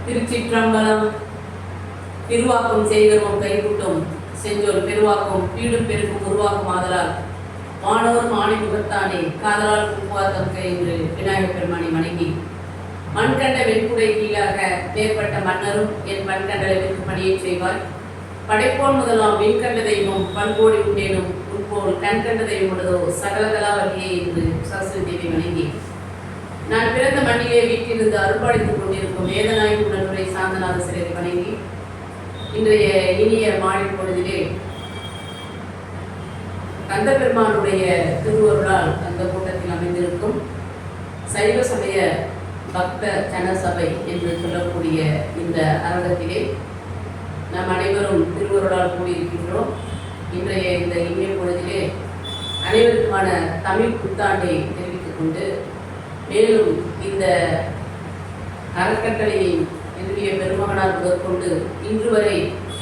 திருச்சிற்றம்பலம். திருவாக்கும் செய்கரும் கைகூட்டும் செஞ்சொல் பெருவாக்கும் பீடும் பெருக்கும் உருவாக்கும் ஆதலால் வானோர் மாணி முகத்தானே காதலால் கும்புவாதம் கை என்று விநாயகப் பெருமானை வணங்கி மண்கண்ட வெண்குடை கீழாக மேற்பட்ட மன்னரும் என் மண்கண்டலை வென்று பணியை செய்வார். படைப்போன் முதலாம் விண்கண்ட தெய்வம் பண்போடி உண்டேனும் உட்போல் கண்கண்ட தெய்வம் உள்ளதோ சகலகலா வழியே என்று சரஸ்வதி தேவி வணங்கி நான் பிறந்த மண்ணிலே வீட்டிலிருந்து அருள்பாடித்துக் கொண்டிருக்கும் வேதநாயகி உடனுரை சாந்தநாத சிலையை வணங்கி இன்றைய இனிய மாலை பொழுதிலே கந்த பெருமானுடைய திருவருளால் அந்த கூட்டத்தில் அமைந்திருக்கும் சைவ சமய பக்த ஜனசபை என்று சொல்லக்கூடிய இந்த அரங்கத்திலே நாம் அனைவரும் திருவருளால் கூடியிருக்கின்றோம். இன்றைய இந்த இனிய பொழுதிலே அனைவருக்குமான தமிழ் புத்தாண்டை தெரிவித்துக் கொண்டு மேலும் இந்த அறக்கட்டளையை நிறுவிய பெருமகனார் முதற்கொண்டு இன்று வரை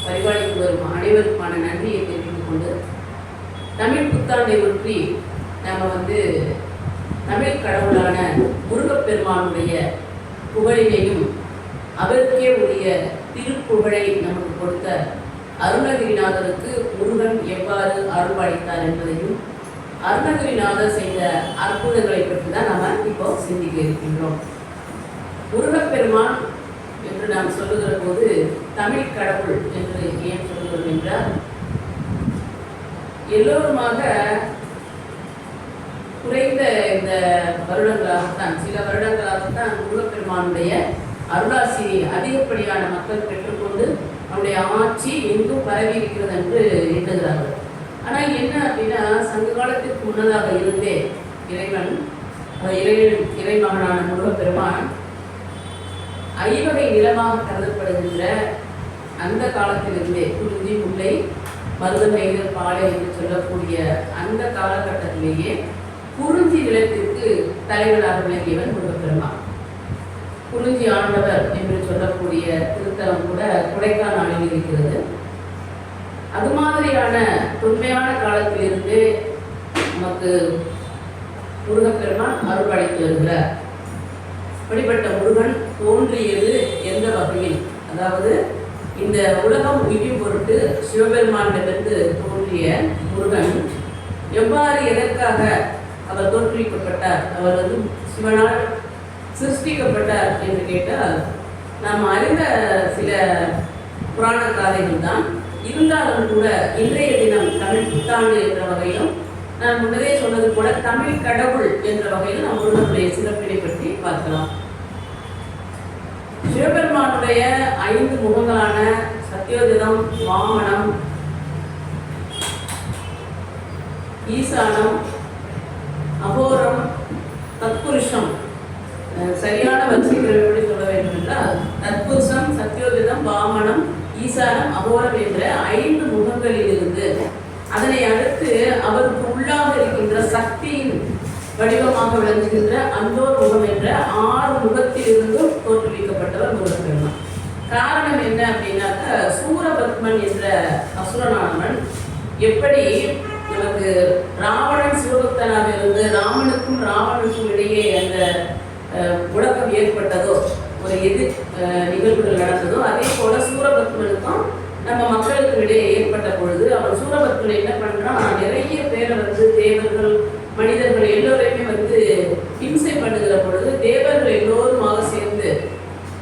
பரிபாலித்து வரும் அனைவருக்குமான நன்றியை தெரிவித்துக் கொண்டு தமிழ் புத்தாண்டை ஒற்றி நாம் தமிழ் கடவுளான முருகப்பெருமானுடைய புகழினையும் அவருக்கே உரிய திருப்புகழை நமக்கு கொடுத்த அருணகிரிநாதருக்கு முருகன் எவ்வாறு அருள்பாலித்தார் என்பதையும் அருணகிரிநாதர் செய்த அற்புதங்களை பற்றி தான் நாம் இப்போ சிந்திக்க இருக்கின்றோம். முருகப்பெருமான் என்று நாம் சொல்லுகிற போது தமிழ் கடவுள் என்று ஏன் சொல்லுகிறோம் என்றால் எல்லோருமாக குறைந்த இந்த வருடங்களாகத்தான் சில வருடங்களாகத்தான் முருகப்பெருமானுடைய அருளாசி அதிகப்படியான மக்கள் பெற்றுக்கொண்டு அவருடைய ஆட்சி எங்கும் பரவி இருக்கிறது என்று எண்ணுகிறார்கள். ஆனால் என்ன அப்படின்னா சங்க காலத்திற்கு முன்னதாக இருந்தே இறைமகனான முருகப்பெருமான் ஐவகை நிலமாக கருதப்படுகின்ற அந்த காலத்திலிருந்தே குறிஞ்சி முல்லை மருதநெய்தல் பாலை என்று சொல்லக்கூடிய அந்த காலகட்டத்திலேயே குறிஞ்சி நிலத்திற்கு தலைவராக விளங்கியவர் முருகப்பெருமான். குறிஞ்சி ஆண்டவர் என்று சொல்லக்கூடிய திருத்தலம் கூட கொடைக்கானலில் இருக்கிறது. அது மாதிரியான தொன்மையான காலத்திலிருந்து நமக்கு முருகப்பெருமான் அருள்பாலித்து வருகிறார். அப்படிப்பட்ட முருகன் தோன்றியது எந்த வகையில், அதாவது இந்த உலகம் உயிர் பொருட்டு சிவபெருமானிடமிருந்து தோன்றிய முருகன் எவ்வாறு எதற்காக அவர் தோற்றுவிக்கப்பட்டார், அவர் சிவனால் சிருஷ்டிக்கப்பட்டார் என்று கேட்டால் நாம் அறிந்த சில புராண காதைகள் தான். இருந்தாலும் கூட இன்றைய தினம் தமிழ் புத்தாண்டு என்ற வகையிலும் நான் முன்னதே சொன்னது கூட தமிழ் கடவுள் என்ற வகையில் நாம் முருகனுடைய சிறப்பினை பற்றி பார்க்கலாம். சிவபெருமானுடைய 5 முகங்களான சத்யோஜிதம், வாமனம், ஈசானம், அகோரம், தத்புருஷம், சரியான வரிசைகள் எப்படி சொல்ல வேண்டும் என்றால் தத்புருஷம், சத்யோஜிதம், வாமனம், ஈசானம், அகோரம் என்ற 5 முகங்களில் இருந்து அதனை அடுத்து அவருக்கு உள்ளாக இருக்கின்ற சக்தியின் வடிவமாக விளங்குகின்ற அந்தோர் முகம் என்ற 6 முகத்திலிருந்தும் தோற்றுவிக்கப்பட்டவர் முருகப்பெருமான். காரணம் என்ன அப்படின்னாக்க சூரபத்மன் என்ற அசுரனானவன் எப்படி நமக்கு ராவணன் சிவபக்தனாக இருந்து ராமனுக்கும் ராவணனுக்கும் இடையே அந்த முழக்கம் ஏற்பட்டதோ, ஒரு எதிர் நிகழ்வுகள் நடந்ததோ, அதே போல சூரபத்மனுக்கும் நம்ம மக்களுக்கு இடையே ஏற்பட்ட பொழுது அவன் சூரபத்மன் என்ன பண்றான், நிறைய பேரை தேவர்கள் மனிதர்கள் எல்லோரையுமே ஹிம்சை பண்ணுகிற பொழுது தேவர்கள் எல்லோருமாக சேர்ந்து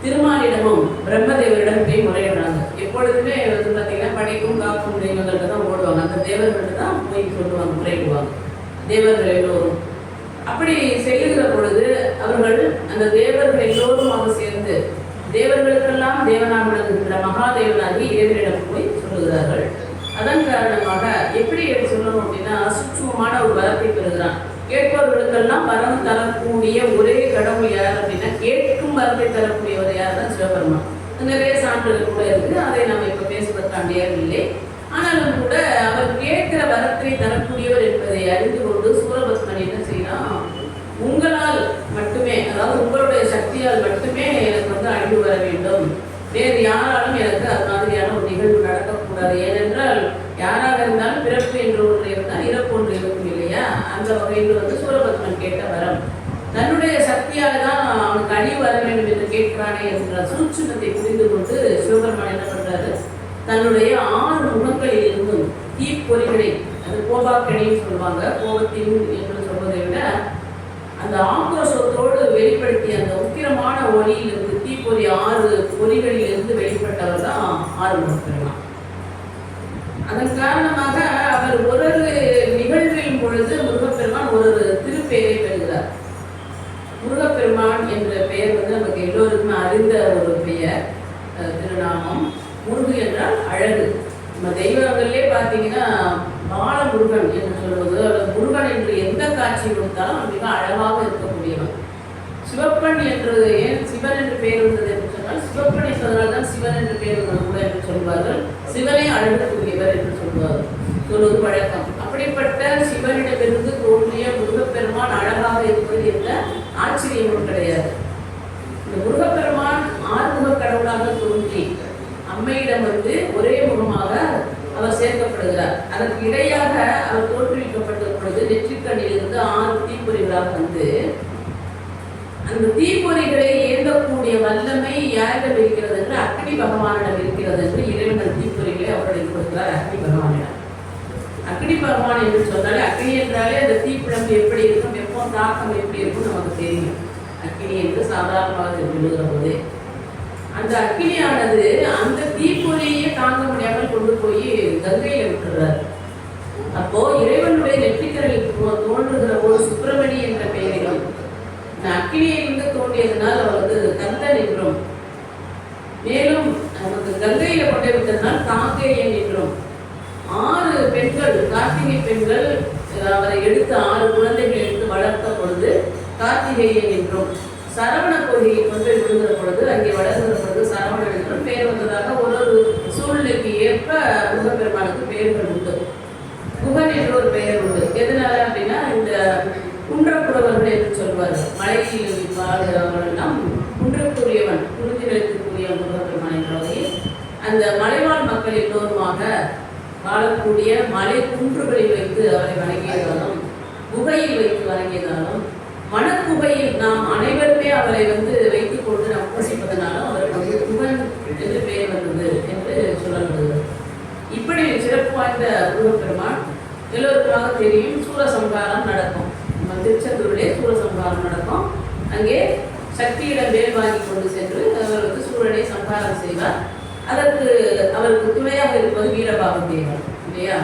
திருமாலிடமும் பிரம்மதேவரிடம் போய் முறையிடுறாங்க. எப்பொழுதுமே பார்த்தீங்கன்னா படைக்கும் காக்கும் தெய்வங்கள்ட்ட தான் ஓடுவாங்க, அந்த தேவர்கள்ட்ட தான் போய் சொல்லுவாங்க, முறையிடுவாங்க தேவர்கள் எல்லோரும். அப்படி செய்கிற பொழுது அவர்கள் அந்த தேவர்கள் எல்லோருமாக சேர்ந்து தேவர்களுக்கெல்லாம் தேவனாக விளங்குகின்ற மகாதேவனாகி இறைவனிடம் போய் சொல்லுகிறார்கள். அதன் காரணமாக எப்படி சொல்லணும் அப்படின்னா சூட்சுமமான ஒரு வரத்தை பெறுகிறான். கேட்பவர்களுக்கெல்லாம் வரம் தரக்கூடிய ஒரே கடவுள் யார் அப்படின்னா கேட்கும் வரத்தை தரக்கூடியவர் யார் தான் சிவபெருமான். நிறைய சான்றுகள் கூட இருக்கு, அதை நம்ம இப்போ பேசுவதற்காண்டியே இல்லை. ஆனாலும் கூட அவர் கேட்கிற வரத்தை தரக்கூடியவர் என்பதை அறிந்து கொண்டு சூரபத்மன் என்ன செய்யலாம், உங்களால் மட்டுமே, அதாவது உங்களுடைய சக்தியால் மட்டுமே எனக்கு அழிவு வர வேண்டும், வேறு யாராலும் எனக்கு அது மாதிரியான ஒரு நிகழ்வு நடக்கக்கூடாது. ஏனென்றால் யாராக இருந்தாலும் பிறப்பு என்று ஒன்று இருந்தால் இறப்பு ஒன்று இருக்கும் இல்லையா, அந்த வகையில் சூரபத்மன் கேட்ட வரம். தன்னுடைய சக்தியால் தான் அவனுக்கு அழிவு வர வேண்டும் என்று கேட்கிறானே என்ற சூட்சுமத்தை புரிந்து கொண்டு சிவபெருமான் என்ன பண்றாரு, தன்னுடைய 6 முகங்களில் இருந்தும் தீப்பொறிகளை, அது கோபாக்கணின்னு சொல்லுவாங்க, கோபத்தின் என்று சொல்வதை விட அந்த ஆக்ரோஷத்தோடு வெளிப்படுத்திய அந்த உக்கிரமான ஒளியிலிருந்து தீப்பொறி 6 பொறிகளிலிருந்து வெளிப்பட்டவர் தான் ஆறுமுகப்பெருமான். அதன் காரணமாக அவர் ஒரு நிகழ்வின் பொழுது முருகப்பெருமான் ஒரு திருப்பெயரை பெறுகிறார். முருகப்பெருமான் என்ற பெயர் நமக்கு எல்லோருக்குமே அறிந்த ஒரு பெயர், திருநாமம். முருகு என்றால் அழகு. நம்ம தெய்வங்களே பார்த்தீங்கன்னா பாலமுருகன் என்று சொல்வது, அல்லது முருகன் என்று எந்த காட்சி கொடுத்தாலும் மிக அழகாக இருக்கக்கூடியவன். சிவப்பன் என்றது ஏன் சிவன் என்று பெயர் வந்தது என்று சொன்னால், சிவப்பன் என்பதனால் தான் சிவன் என்று பெயர் வந்தது கூட என்று சொல்வார்கள். சிவனை அழகக்கூடியவர் என்று சொல்வது வழக்கம். அப்படிப்பட்ட சிவனிடமிருந்து தோன்றிய முருகப்பெருமான் அழகாக இருப்பது என்ற ஆச்சரியமும் கிடையாது. இந்த முருகப்பெருமான் ஆறுமுக கடவுளாக தோன்றி அம்மையிடம் ஒரே முகமாக அவர் சேர்க்கப்படுகிறார். அதற்கு இடையாக அவர் தோற்றுவிக்கப்பட்ட பொழுது நெற்றிக்கண்ணிலிருந்து 6 தீப்பொறிகளாக அந்த தீப்பொறிகளை ஏந்தக்கூடிய வல்லமை யாரிடம் இருக்கிறது என்று அக்னி பகவானிடம் இருக்கிறது என்று இறைவன் தீப்பொறிகளை அவருடைய கொடுக்கிறார் அக்னி பகவானிடம். அக்னி பகவான் என்று சொன்னாலே, அக்னி என்றாலே அந்த தீப்பிழம்பு எப்படி இருக்கும், வெப்பம் தாக்கம் எப்படி இருக்கும் நமக்கு தெரியும். அக்னி என்று சாதாரணமாக சொல்லுகிற போது அந்த அக்னியானது அந்த தீப்பொறியே தாங்க முடியாமல் கொண்டு போய் கங்கையில விட்டுறார். அப்போ இறைவனுடைய நெற்றிக்கரையில் தோன்றுகிற போது சுப்பிரமணி என்ற பெயரிலும் அக்னியிலிருந்து தோன்றியதனால் அவர் கந்தன் என்றும், மேலும் நமக்கு கங்கையில கொண்டே விட்டதனால் காங்கேயன் என்றும், 6 பெண்கள் கார்த்திகை பெண்கள் அவரை எடுத்து 6 குழந்தைகளை எடுத்து வளர்த்த பொழுது கார்த்திகேயன் என்றும், சரவண கோயிலை கொண்டு விழுகிற பொழுது அங்கே வளர்கிற பொழுது சரவணன் என்றும் பெயர் வந்ததாக ஒரு சூழ்நிலைக்கு ஏற்ப முருகப்பெருமானுக்கு பெயர்கள் உண்டு. குகன் என்று ஒரு பெயர் உண்டு. எதனால அப்படின்னா, இந்த குன்றப்புறவர்கள் என்று சொல்வார்கள். மலையில் வாழ்கிறவர்கள் எல்லாம் குன்றுக்குரியவன், குறிஞ்சி நிலத்திற்குரிய முருகப்பெருமான் என்ற வகையில் அந்த மலைவாழ் மக்கள் எல்லோருமாக வாழக்கூடிய மலை குன்றுகளில் வைத்து அவரை வணங்கியதாலும், குகையில் வைத்து வணங்கியதாலும், மனக்குகையில் நாம் அனைவருமே அவரை வைத்துக் கொண்டு நாம் பூசிப்பதனாலும் அவருக்கு குகன் என்று பெயர் வந்தது என்று சொல்லப்படுகிறது. இப்படி சிறப்பு வாய்ந்த முருகப்பெருமான் எல்லோருக்காக தெரியும். சூரசம்ஹாரம் நடக்கும், நம்ம திருச்செந்தூரிலே சூரசம்ஹாரம் நடக்கும். அங்கே சக்தியிடம் வேல் வாங்கி கொண்டு சென்று அவர் சூரனை சம்ஹாரம் செய்வார். அதற்கு அவருக்கு துணையாக இருப்பது வீரபாகு தேவர் இல்லையா.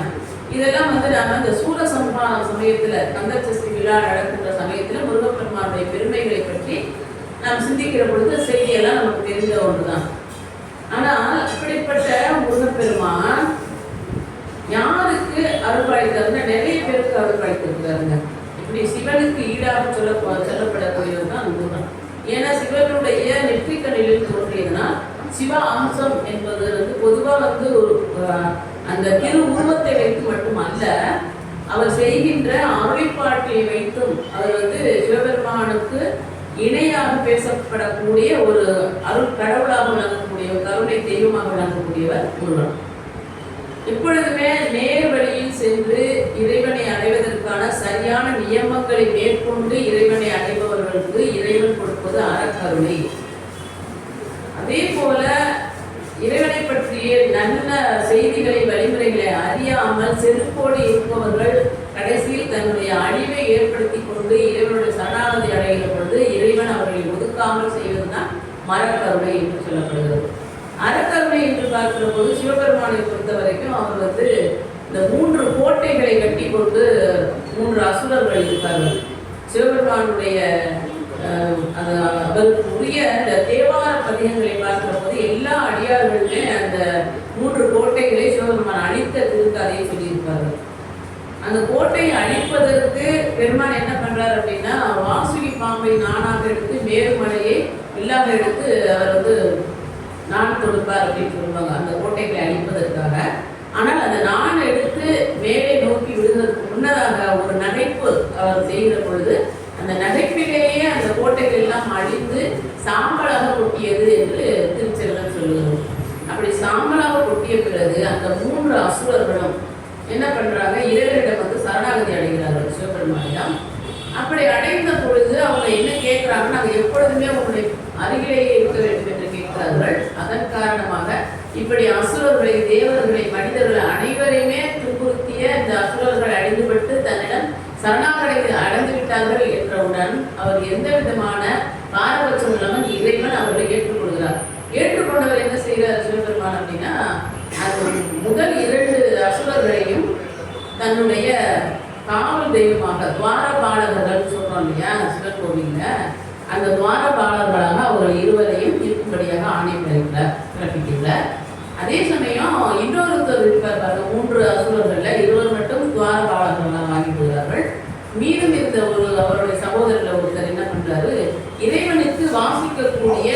இதெல்லாம் நாம இந்த சூரசம்ஹாரம் சமயத்துல, கந்தசஷ்டி விழா நடக்கின்ற சமயத்துல முருகப்பெருமானுடைய பெருமைகளை பற்றி நாம் சிந்திக்கிற பொழுது செய்தியெல்லாம் நமக்கு தெரிந்த ஒன்றுதான். ஆனால் இப்படிப்பட்ட முருகப்பெருமான் யாருக்கு அருள்பாலித்தாருன்னா, நிறைய பேருக்கு அருள்பாலித்திருக்கிறாருங்க. இப்படி சிவனுக்கு ஈடாக சொல்லப்படக்கூடியது தான் முருகன். ஏன்னா சிவனுடைய நெற்றிக்கண்ணில் தோன்றியதுனால் சிவ அம்சம் என்பது பொதுவாக ஒரு அந்த திரு உருவத்தை வைத்து மட்டுமல்ல, அவர் செய்கின்ற அருளிப்பாட்டை வைத்தும் அவர் சிவபெருமானுக்கு இணையாக பேசப்படக்கூடிய ஒரு அருள் கடவுளாக விளங்கக்கூடிய, கருணை தெய்வமாக விளங்கக்கூடியவர் முருகன். எப்பொழுதுமே நேர் வழியில் சென்று இறைவனை அடைவதற்கான சரியான நியமங்களை மேற்கொண்டு இறைவனை அடைபவர்களுக்கு இறைவன் கொடுப்பது அறக்கருணை. அதே போல இறைவனை பற்றிய நல்ல செய்திகளை, வழிமுறைகளை அறியாமல் செருப்போடு இருப்பவர்கள் கடைசியில் தன்னுடைய அழிவை ஏற்படுத்தி கொண்டு இறைவனுடைய சரணாகதி அடைகிற பொழுது இறைவன் அவர்களை ஒதுக்காமல் செய்வதுதான் மரக்கருணை என்று சொல்லப்படுகிறது. அறக்கருணை என்று பார்க்கிற போது சிவபெருமானை பொறுத்த வரைக்கும் அவர் இந்த 3 கோட்டைகளை கட்டி கொண்டு 3 அசுரர்கள் இருப்பார்கள். சிவபெருமானுடைய அவருக்கு உரிய அந்த தேவார பதிகங்களை பார்க்கிற போது எல்லா அடியார்களுமே அந்த 3 கோட்டைகளை சிவபெருமான் அழித்த திருக்கதையை சொல்லியிருப்பார்கள். அந்த கோட்டையை அழிப்பதற்கு பெருமான் என்ன பண்றார் அப்படின்னா, வாசுகி பாம்பை நானாக எடுத்து மேருமலையை வில்லாக எடுத்து அவர் நான் கொடுப்பார் அப்படின்னு சொல்லுவாங்க அந்த கோட்டைகளை அழிப்பதற்காக. ஆனால் அந்த நான் எடுத்து மேலே நோக்கி விடுவதற்கு முன்னதாக ஒரு நகைப்பு அவர் செய்கிற பொழுது அந்த நகைப்பிலேயே அந்த கோட்டைகள் எல்லாம் அழிந்து சாம்பலாக கொட்டியது என்று திருச்செல்வன் சொல்லுகிறோம். அப்படி சாம்பலாக கொட்டிய பிறகு அந்த 3 அசுரர்களும் என்ன பண்றாங்க, இறைவனிடம் சரணாகதி அடைகிறார்கள் சிவபெருமானிடம். அப்படி அடைந்த பொழுது அவங்க ஏங்குறாங்க, நாங்கள் எப்பொழுதுமே உங்களுடைய அருகிலேயே இருக்க வேண்டும் என்று கேட்கிறார்கள். அதன் காரணமாக இப்படி அசுரர்களை, தேவர்களை, மனிதர்களை அனைவரையுமே துன்புறுத்திய இந்த அசுரர்கள் அழிந்துபட்டு தன்னிடம் சரணாகடை அடைந்து விட்டார்கள் என்றவுடன் அவர் எந்த விதமான பாரபட்சம் இல்லாமல் இறைவன் அவர்களை ஏற்றுக்கொள்கிறார். ஏற்றுக்கொண்டவர் என்ன செய்கிறார் சிவபெருமான் அப்படின்னா, அது முதல் 2 அசுரர்களையும் தன்னுடைய காவல் தெய்வமாக துவாரபாலகர்கள் சொல்றோம் இல்லையா சிவன் கோவில்ல, அந்த துவாரபாலர்களாக அவர்கள் இருவரையும் இருக்கும்படியாக ஆணை பிறப்பிக்கிறார். அதே சமயம் இன்னொருத்தர் இருப்பார் பாருங்க, 3 அசுரர்கள்ல 2 மட்டும் துவாரபாலகர்களாக ஆகிவிடுகிறார்கள். மீதம் இருந்த அவருடைய சகோதரர் ஒருத்தர் என்ன பண்றாரு, இறைவனுக்கு வாசிக்கக்கூடிய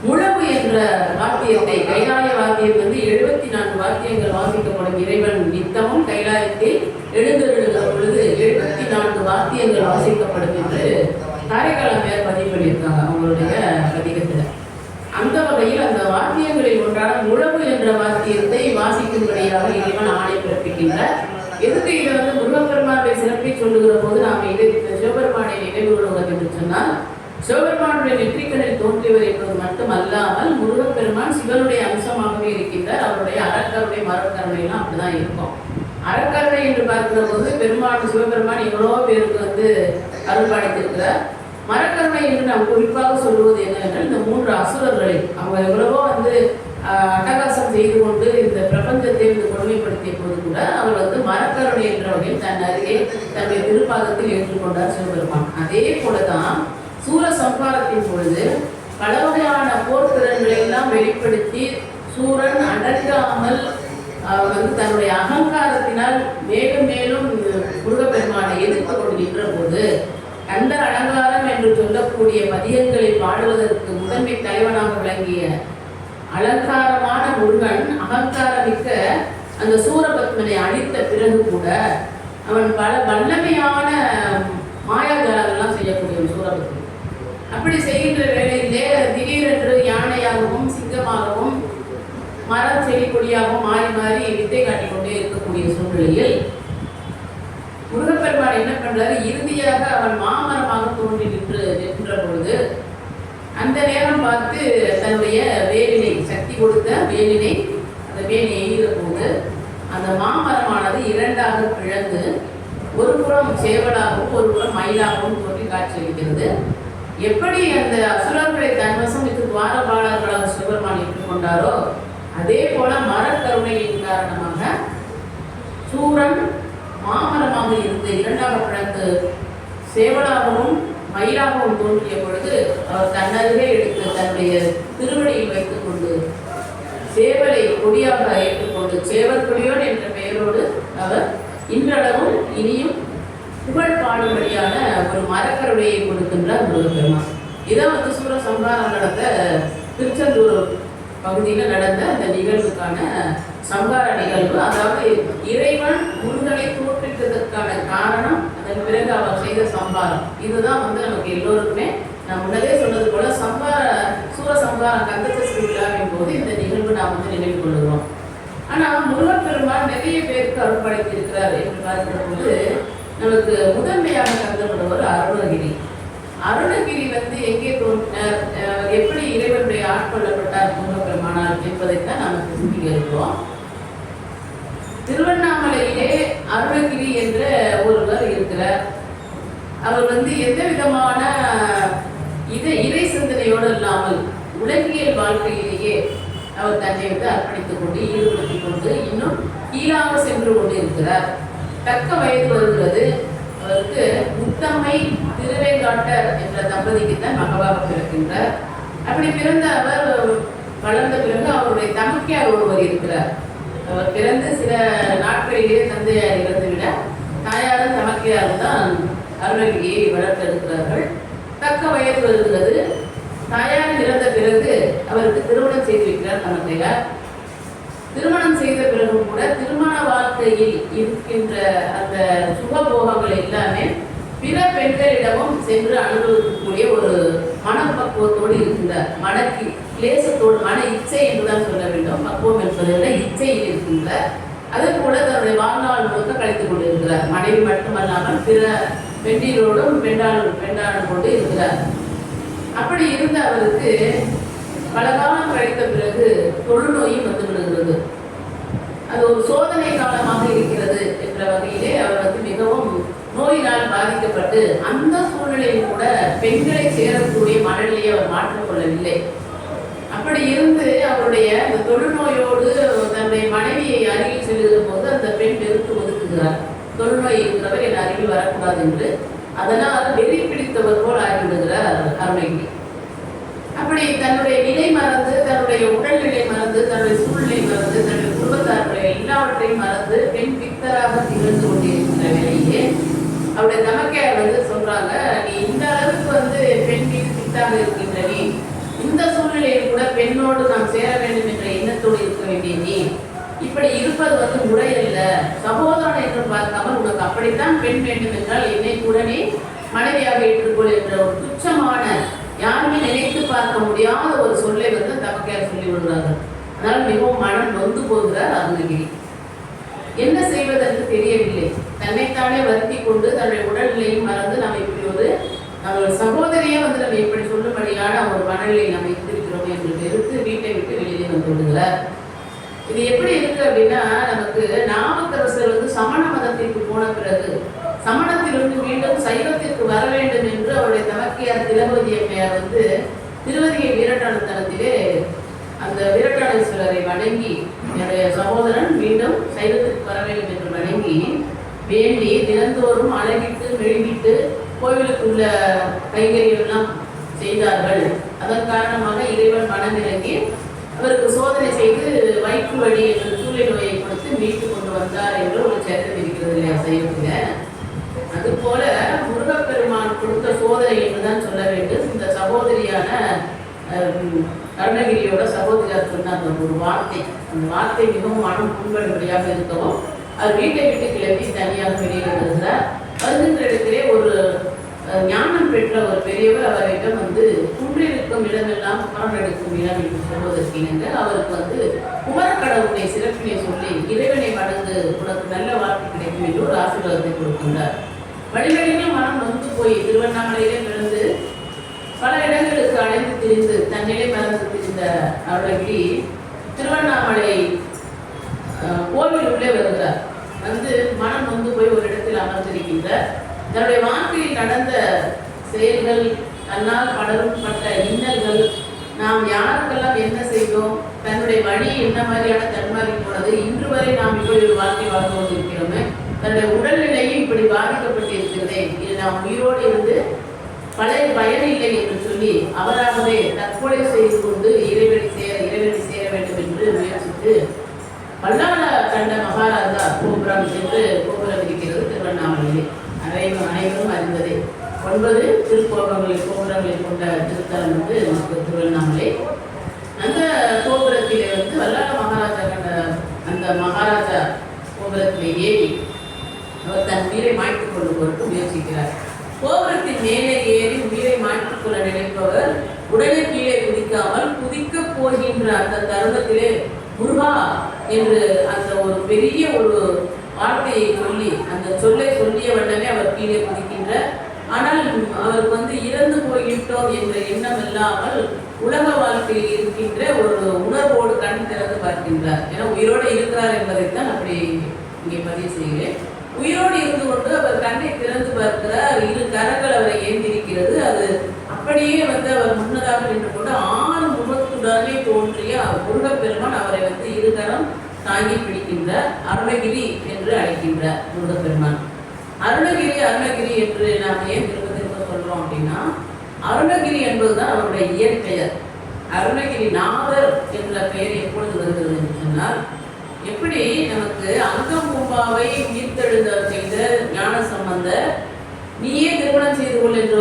முழவு என்ற வாத்தியத்தை, கைலாய வாத்தியம் 74 வாத்தியங்கள் வாசிக்கப்படும். இறைவன் நித்தமும் கைலாயத்தில் எழுந்தெழுகிற பொழுது 74 வாத்தியங்கள் வாசிக்கப்படும் என்று காரைக்காலமையார் பதிவு பண்ணியிருக்காங்க அவங்களுடைய பதிகத்தில். அந்த வகையில் அந்த வாத்தியங்களில் ஒன்றான முழவு என்ற வாத்தியத்தை வாசிக்கும்படியாக இறைவன் ஆணை பிறப்பிக்கின்றார். எதுக்கு இதை முருகப்பெருமானுடைய சிறப்பை சொல்லுகிற போது நாம் இதை சிவபெருமானை நினைவு கொள்வது என்று சொன்னால், சிவபெருமானுடைய நெற்றிக்கண்ணில் தோன்றியவர் என்பது மட்டுமல்லாமல் முருகப்பெருமான் சிவனுடைய அம்சமாகவே இருக்கின்றார். அவருடைய அறக்கருணை, மரக்கருணை எல்லாம் அப்படிதான் இருக்கும். அறக்கருணை என்று பார்க்கிற போது பெருமான் சிவபெருமான் எவ்வளோ பேருக்கு அருள்பாடித்திருக்கிறார். மரக்கருணை என்று நாம் குறிப்பாக சொல்லுவது என்னவென்றால், இந்த 3 அசுரர்களை அவங்க எவ்வளவோ அட்டகாசம் செய்து கொண்டு இந்த பிரபஞ்சத்தை கொடுமைப்படுத்திய போது கூட அவர் மரக்கருணை என்ற வகையில் தன் அருகே தன்னுடைய திருப்பாதத்தில் ஏற்றுக்கொண்டார் சிவபெருமான். அதே போலதான் சூர சம்ஹாரத்தின் பொழுது பல வகையான போர்த்திறன்களை எல்லாம் வெளிப்படுத்தி சூரன் அடங்காமல் தன்னுடைய அகங்காரத்தினால் மேலும் மேலும் முருகப்பெருமானை எதிர்த்து கொண்டு நின்ற போது கண்ட அலங்காரம் என்று சொல்லக்கூடிய பதியங்களை பாடுவதற்கு முதன்மை தலைவனாக விளங்கிய அலங்காரமான முருகன் அகங்காரமிக்க அந்த சூரபத்மனை அழித்த பிறகு கூட அவன் பல வல்லமையான மாயாஜாலங்கள்லாம் செய்யக்கூடிய சூரபத்மன். அப்படி செய்கின்ற வேளையிலே திடீரென்று யானையாகவும் சிங்கமாகவும் மரம் செடி கொடியாகவும் மாறி மாறி வித்தை காட்டிக்கொண்டே இருக்கக்கூடிய சூழ்நிலையில் முருகப்பெருமான் என்ன பண்றாரு, இறுதியாக அவன் மாமரமாக தோன்றி நின்ற பொழுது அந்த நேரம் பார்த்து தன்னுடைய வேலினை, சக்தி கொடுத்த வேலினை, அந்த வேலை எய்கிற போது அந்த மாமரமானது 2ஆக பிளந்து ஒரு புறம் சேவலாகவும் ஒரு புறம் மயிலாகவும் தோன்றி காட்சியளிக்கிறது. எப்படி அந்த அசுரர்களை தன்வசம் துவாரபாலர்களாக சிவபெருமான் ஏற்றுக்கொண்டாரோ அதே போல மரக்கருணையின் காரணமாக சூரன் மாமரமாக இருந்து 2ஆக பிளந்து சேவலாகவும் மயிலாகவும் தோன்றிய பொழுது அவர் தன்னருகே எடுத்து தன்னுடைய திருவடியில் வைத்துக் கொண்டு சேவலை கொடியாக ஏற்றுக்கொண்டு சேவல் கொடியோடு என்ற பெயரோடு அவர் இன்றளவும் இனியும் புகழ் பாடும்படியான ஒரு மரக்கருணையை கொடுக்கின்றார் முருகப்பெருமான். இதான் சூர சம்ஹாரம் நடந்த திருச்செந்தூர் பகுதியில் நடந்த அந்த நிகழ்வுக்கான சம்ஹார நிகழ்வு. அதாவது இறைவன் முருகனை தோற்றுவித்ததற்கான காரணம், அதன் பிறகு அவர் செய்த சம்ஹாரம். இதுதான் நமக்கு எல்லோருக்குமே நான் முன்னதே சொன்னது போல சூர சம்ஹாரம் கந்தசஷ்டி விழாவின் போது இந்த நிகழ்வு நாம் நினைவு கொள்கிறோம். ஆனால் முருகப்பெருமான் நிறைய பேருக்கு அருள்படைத்திருக்கிறார் என்று பார்க்கிற போது நமக்கு முதன்மையாக கருதப்படுவர் அருணகிரி. அருணகிரி எங்கே தோன்றினார், எப்படி இறைவனுடைய ஆட்கொள்ளப்பட்டார் முருகப்பெருமானார் என்பதைத்தான் நமக்கு சிந்திக்க இருக்கிறோம். திருவண்ணாமலையிலே அருணகிரி என்ற ஒருவர் இருக்கிறார். அவர் எந்த விதமான இறை சிந்தனையோடு இல்லாமல் உலகியல் வாழ்க்கையிலேயே அவர் தன்னை அர்ப்பணித்துக் கொண்டு ஈடுபடுத்திக் கொண்டு இன்னும் கீழாக சென்று கொண்டு இருக்கிறார். தக்க வயது வருகிறது. அவருக்கு முத்தம்மை திருவேங்காட்டர் என்ற தம்பதிக்குத்தான் மகவாக பிறக்கின்றார். அப்படி பிறந்த அவர் வளர்ந்த பிறகு அவருடைய தமக்கையார் ஒருவர் இருக்கிறார். அவர் பிறந்து சில நாட்களிலேயே தந்தையார் இறந்துவிட தாயாரும் தமக்கையாரும் தான் அருணகிரியை வளர்த்தெடுக்கிறார்கள். தக்க வயது வருகிறது. தாயார் இறந்த பிறகு அவருக்கு திருமணம் செய்து வைக்கிறார் தமக்கையார். திருமணம் செய்த பிறகு கூட திருமண வாழ்க்கையில் இருக்கின்ற அந்த சுகபோகங்கள் எல்லாமே பிற பெண்களிடமும் சென்று அனுபவிக்கக்கூடிய ஒரு மனப்பக்குவத்தோடு இருக்கின்றார். கிளேசத்தோடு, மன இச்சை என்றுதான் சொல்ல வேண்டும். பக்குவம் என்பதை விட இச்சையில் இருக்கின்றார். அதே போல தன்னுடைய வாழ்நாள் முழுக்க கழித்துக் கொண்டிருக்கிறார். மனைவி மட்டுமல்லாமல் பிற பெண்டிரோடும் பெண்டாடும் கொண்டு இருக்கிறார். அப்படி இருந்த அவருக்கு பல காலம் கழித்த பிறகு தொழுநோயும் வந்து விடுகிறது. அது ஒரு சோதனை காலமாக இருக்கிறது என்ற வகையிலே அவர் வந்து மிகவும் நோயினால் பாதிக்கப்பட்டு அந்த சூழ்நிலையில் கூட பெண்களை சேரக்கூடிய மனநிலையை அவர் மாற்றிக்கொள்ளவில்லை. அப்படி இருந்து அவருடைய அந்த தொழுநோயோடு தன்னுடைய மனைவியை அருகில் செல்லுகிற போது அந்த பெண் வெறுத்து ஒதுக்குகிறார். தொழுநோய் இருக்கிறவர் என் அருகில் வரக்கூடாது என்று. அதனால் வெறி பிடித்தவர் போல் ஆகிவிடுகிறார் அருணகிரி. அப்படி தன்னுடைய நிலை மறந்து, தன்னுடைய உடல்நிலை மறந்து, தன்னுடைய சூழ்நிலை மறந்து, தன்னுடைய குடும்பத்தாருடைய எல்லாவற்றையும் மறந்து பெண் பித்தராக திகழ்ந்து கொண்டிருக்கின்ற வேலையே அவருடைய தமக்கையார் வந்து சொல்றாங்க, நீ இந்த அளவுக்கு வந்து பெண் மீது பித்தாக இருக்கின்ற நீ, இந்த சூழ்நிலையில் கூட பெண்ணோடு நாம் சேர வேண்டும் என்ற எண்ணத்தோடு இருக்க வேண்டிய நீ இப்படி இருப்பது வந்து முறையல்ல. சகோதரன் என்று பார்க்காமல் உனக்கு அப்படித்தான் பெண் வேண்டும் என்றால் என்னை கூட நீ மனைவியாக ஏற்றுக்கொள் என்ற ஒரு துச்சமான, யாருமே நினைத்து பார்க்க முடியாத ஒரு சொல்லை வந்து தமக்கையார் சொல்லி விடுறார்கள். அதனால் மிகவும் மனம் நொந்து போகிறார் அருணகிரி. என்ன செய்வதற்கு தெரியவில்லை. தன்னைத்தானே வருத்தி கொண்டு தன்னுடைய உடல்நிலையும் மறந்து நம்ம இப்படி ஒரு நம்மளோட சகோதரியே வந்து நம்ம இப்படி சொல்லும்படியான ஒரு மனநிலை நம்ம இருந்திருக்கிறோம் என்று வெறுத்து வீட்டை விட்டு வெளியே வந்து விடுகிறார். இது எப்படி இருக்கு அப்படின்னா, நமக்கு நாமக்கரசர் வந்து சமண மதத்திற்கு போன பிறகு சமணத்திலிருந்து மீண்டும் சைவத்திற்கு வர வேண்டும் என்று அவருடைய தமக்கையார் திலகவதி அம்மையார் வந்து திருவதிகை வீரட்டானத்தனத்திலே அந்த வீரட்டானேஸ்வரரை வணங்கி, என்னுடைய சகோதரன் மீண்டும் சைவத்திற்கு வர வேண்டும் என்று வணங்கி வேண்டி தினந்தோறும் அழகிட்டு மெழுகிட்டு கோவிலுக்குள்ள கைங்கரியெல்லாம் செய்தார்கள். அதன் காரணமாக இறைவன் மனமிறங்கி அவருக்கு சோதனை செய்து வயிற்று வலி என்ற சூளை நோயை கொடுத்து மீட்டு கொண்டு வந்தார் என்று ஒரு சரித்திரம் இருக்கிறது இல்லையா சைவத்தில். அதுபோல முருகப்பெருமான் கொடுத்த சோதனை என்றுதான் சொல்ல வேண்டும். இந்த சகோதரியான அருணகிரியோட சகோதரியார் சொன்ன அந்த ஒரு வார்த்தை, அந்த வார்த்தை மிகவும் மனம் புண்படும்படியாக இருக்கவும் அவர் வீட்டை விட்டு கிளம்பி தனியாக வெளியில் வருகிறார். வருகின்ற இடத்திலே ஒரு ஞானம் பெற்ற ஒரு பெரியவர் அவரிடம் வந்து குன்றிருக்கும் இடமெல்லாம் குமரனெடுக்கும் இடம் என்று சொல்வதற்கு இணங்க அவருக்கு வந்து குமரக்கடவுளுடைய சிறப்பினை சொல்லி இறைவனை வணங்கு, உனக்கு நல்ல வாழ்க்கை கிடைக்கும் என்று ஒரு ஆசீர்வாதத்தை கொடுக்கின்றார். வழிவழியில் மனம் நொந்து போய் திருவண்ணாமலையிலே பிறந்து பல இடங்களுக்கு அழைந்து திரிந்து தன்னிலை மறந்து திரிந்த அருணகிரி திருவண்ணாமலை கோவில் உள்ளே வருகிறார். வந்து மனம் நொந்து போய் ஒரு இடத்தில் அமர்ந்திருக்கின்றார். தன்னுடைய வாழ்க்கையில் நடந்த செயல்கள், தன்னால் பட்ட இன்னல்கள், நாம் யாருக்கெல்லாம் என்ன செய்தோம், தன்னுடைய வழி என்ன மாதிரியான தன்மாறி போனது, இன்று வரை நாம் இப்படி ஒரு வாழ்க்கை வாழ்ந்து கொண்டிருக்கிறோமே, தன்னுடைய உடல்நிலையும் இப்படி பாதிக்கப்பட்டு இருக்கிறதே, இது நாம் உயிரோடு இருந்து பழைய பயனில்லை என்று சொல்லி அவராகவே தற்கொலை செய்து கொண்டு இறைவனை சேர வேண்டும் என்று முயற்சித்து பல்லாள கண்ட மகாராஜா கோபுரம் என்று கோபுரம் இருக்கிறது திருவண்ணாமலையிலே. அனைவரும் அறிந்ததே. 9 திருக்கோபுரங்களில் கோபுரங்களில் கொண்ட திருத்தலம் வந்து நமக்கு திருவண்ணாமலை. அந்த கோபுரத்திலே வந்து வல்லாள மகாராஜா கண்ட அந்த மகாராஜா கோபுரத்திலே ஏறி அவர் தன் உயிரை மாய்த்துக் கொண்டு பொருட்டு முயற்சிக்கிறார். கோபுரத்தின் மேலே ஏறி உயிரை மாற்றிக் கொள்ள நினைப்பவர் உடனே கீழே குதிக்காமல் குதிக்கப் போகின்ற அந்த தருணத்திலே முருகா என்று அந்த ஒரு பெரிய ஒரு வார்த்தையை சொல்லி அந்த சொல்லை சொல்லிய வண்ணமே அவர் கீழே குதிக்கின்ற. ஆனால் அவருக்கு வந்து இறந்து போய்விட்டோம் என்ற எண்ணம் இல்லாமல் உலக வாழ்க்கையில் இருக்கின்ற ஒரு உணர்வோடு கண் திறந்து பார்க்கின்றார். ஏன்னா உயிரோடு இருக்கிறார் என்பதைத்தான் அப்படி இங்கே பதிவு செய்கிறேன். உயிரோடு இருந்து கொண்டு அவர் கண்ணை திறந்து பார்க்கிறார். 2 கரங்கள் அவரை ஏந்திருக்கிறது. அது அப்படியே வந்து அவர் முன்னதாக நின்று கொண்டு 6 முகத்துடனே தோன்றிய முருகப்பெருமான் அவரை வந்து 2 கரம் தாங்கி பிடிக்கின்றார். அருணகிரி என்று அழைக்கின்றார் முருகப்பெருமான். அருணகிரி என்று நாம் ஏன் திரும்ப சொல்றோம் அப்படின்னா, அருணகிரி என்பதுதான் அவருடைய இயற்பெயர். அருணகிரி நாதர் என்ற பெயர் எப்பொழுது வருகிறது என்று சொன்னால், எப்படி நமக்கு அங்கம் பூம்பாவை உயிர்த்தெழுந்த செய்த ஞான சம்பந்தர் நீயே திருமணம் செய்து கொள் என்று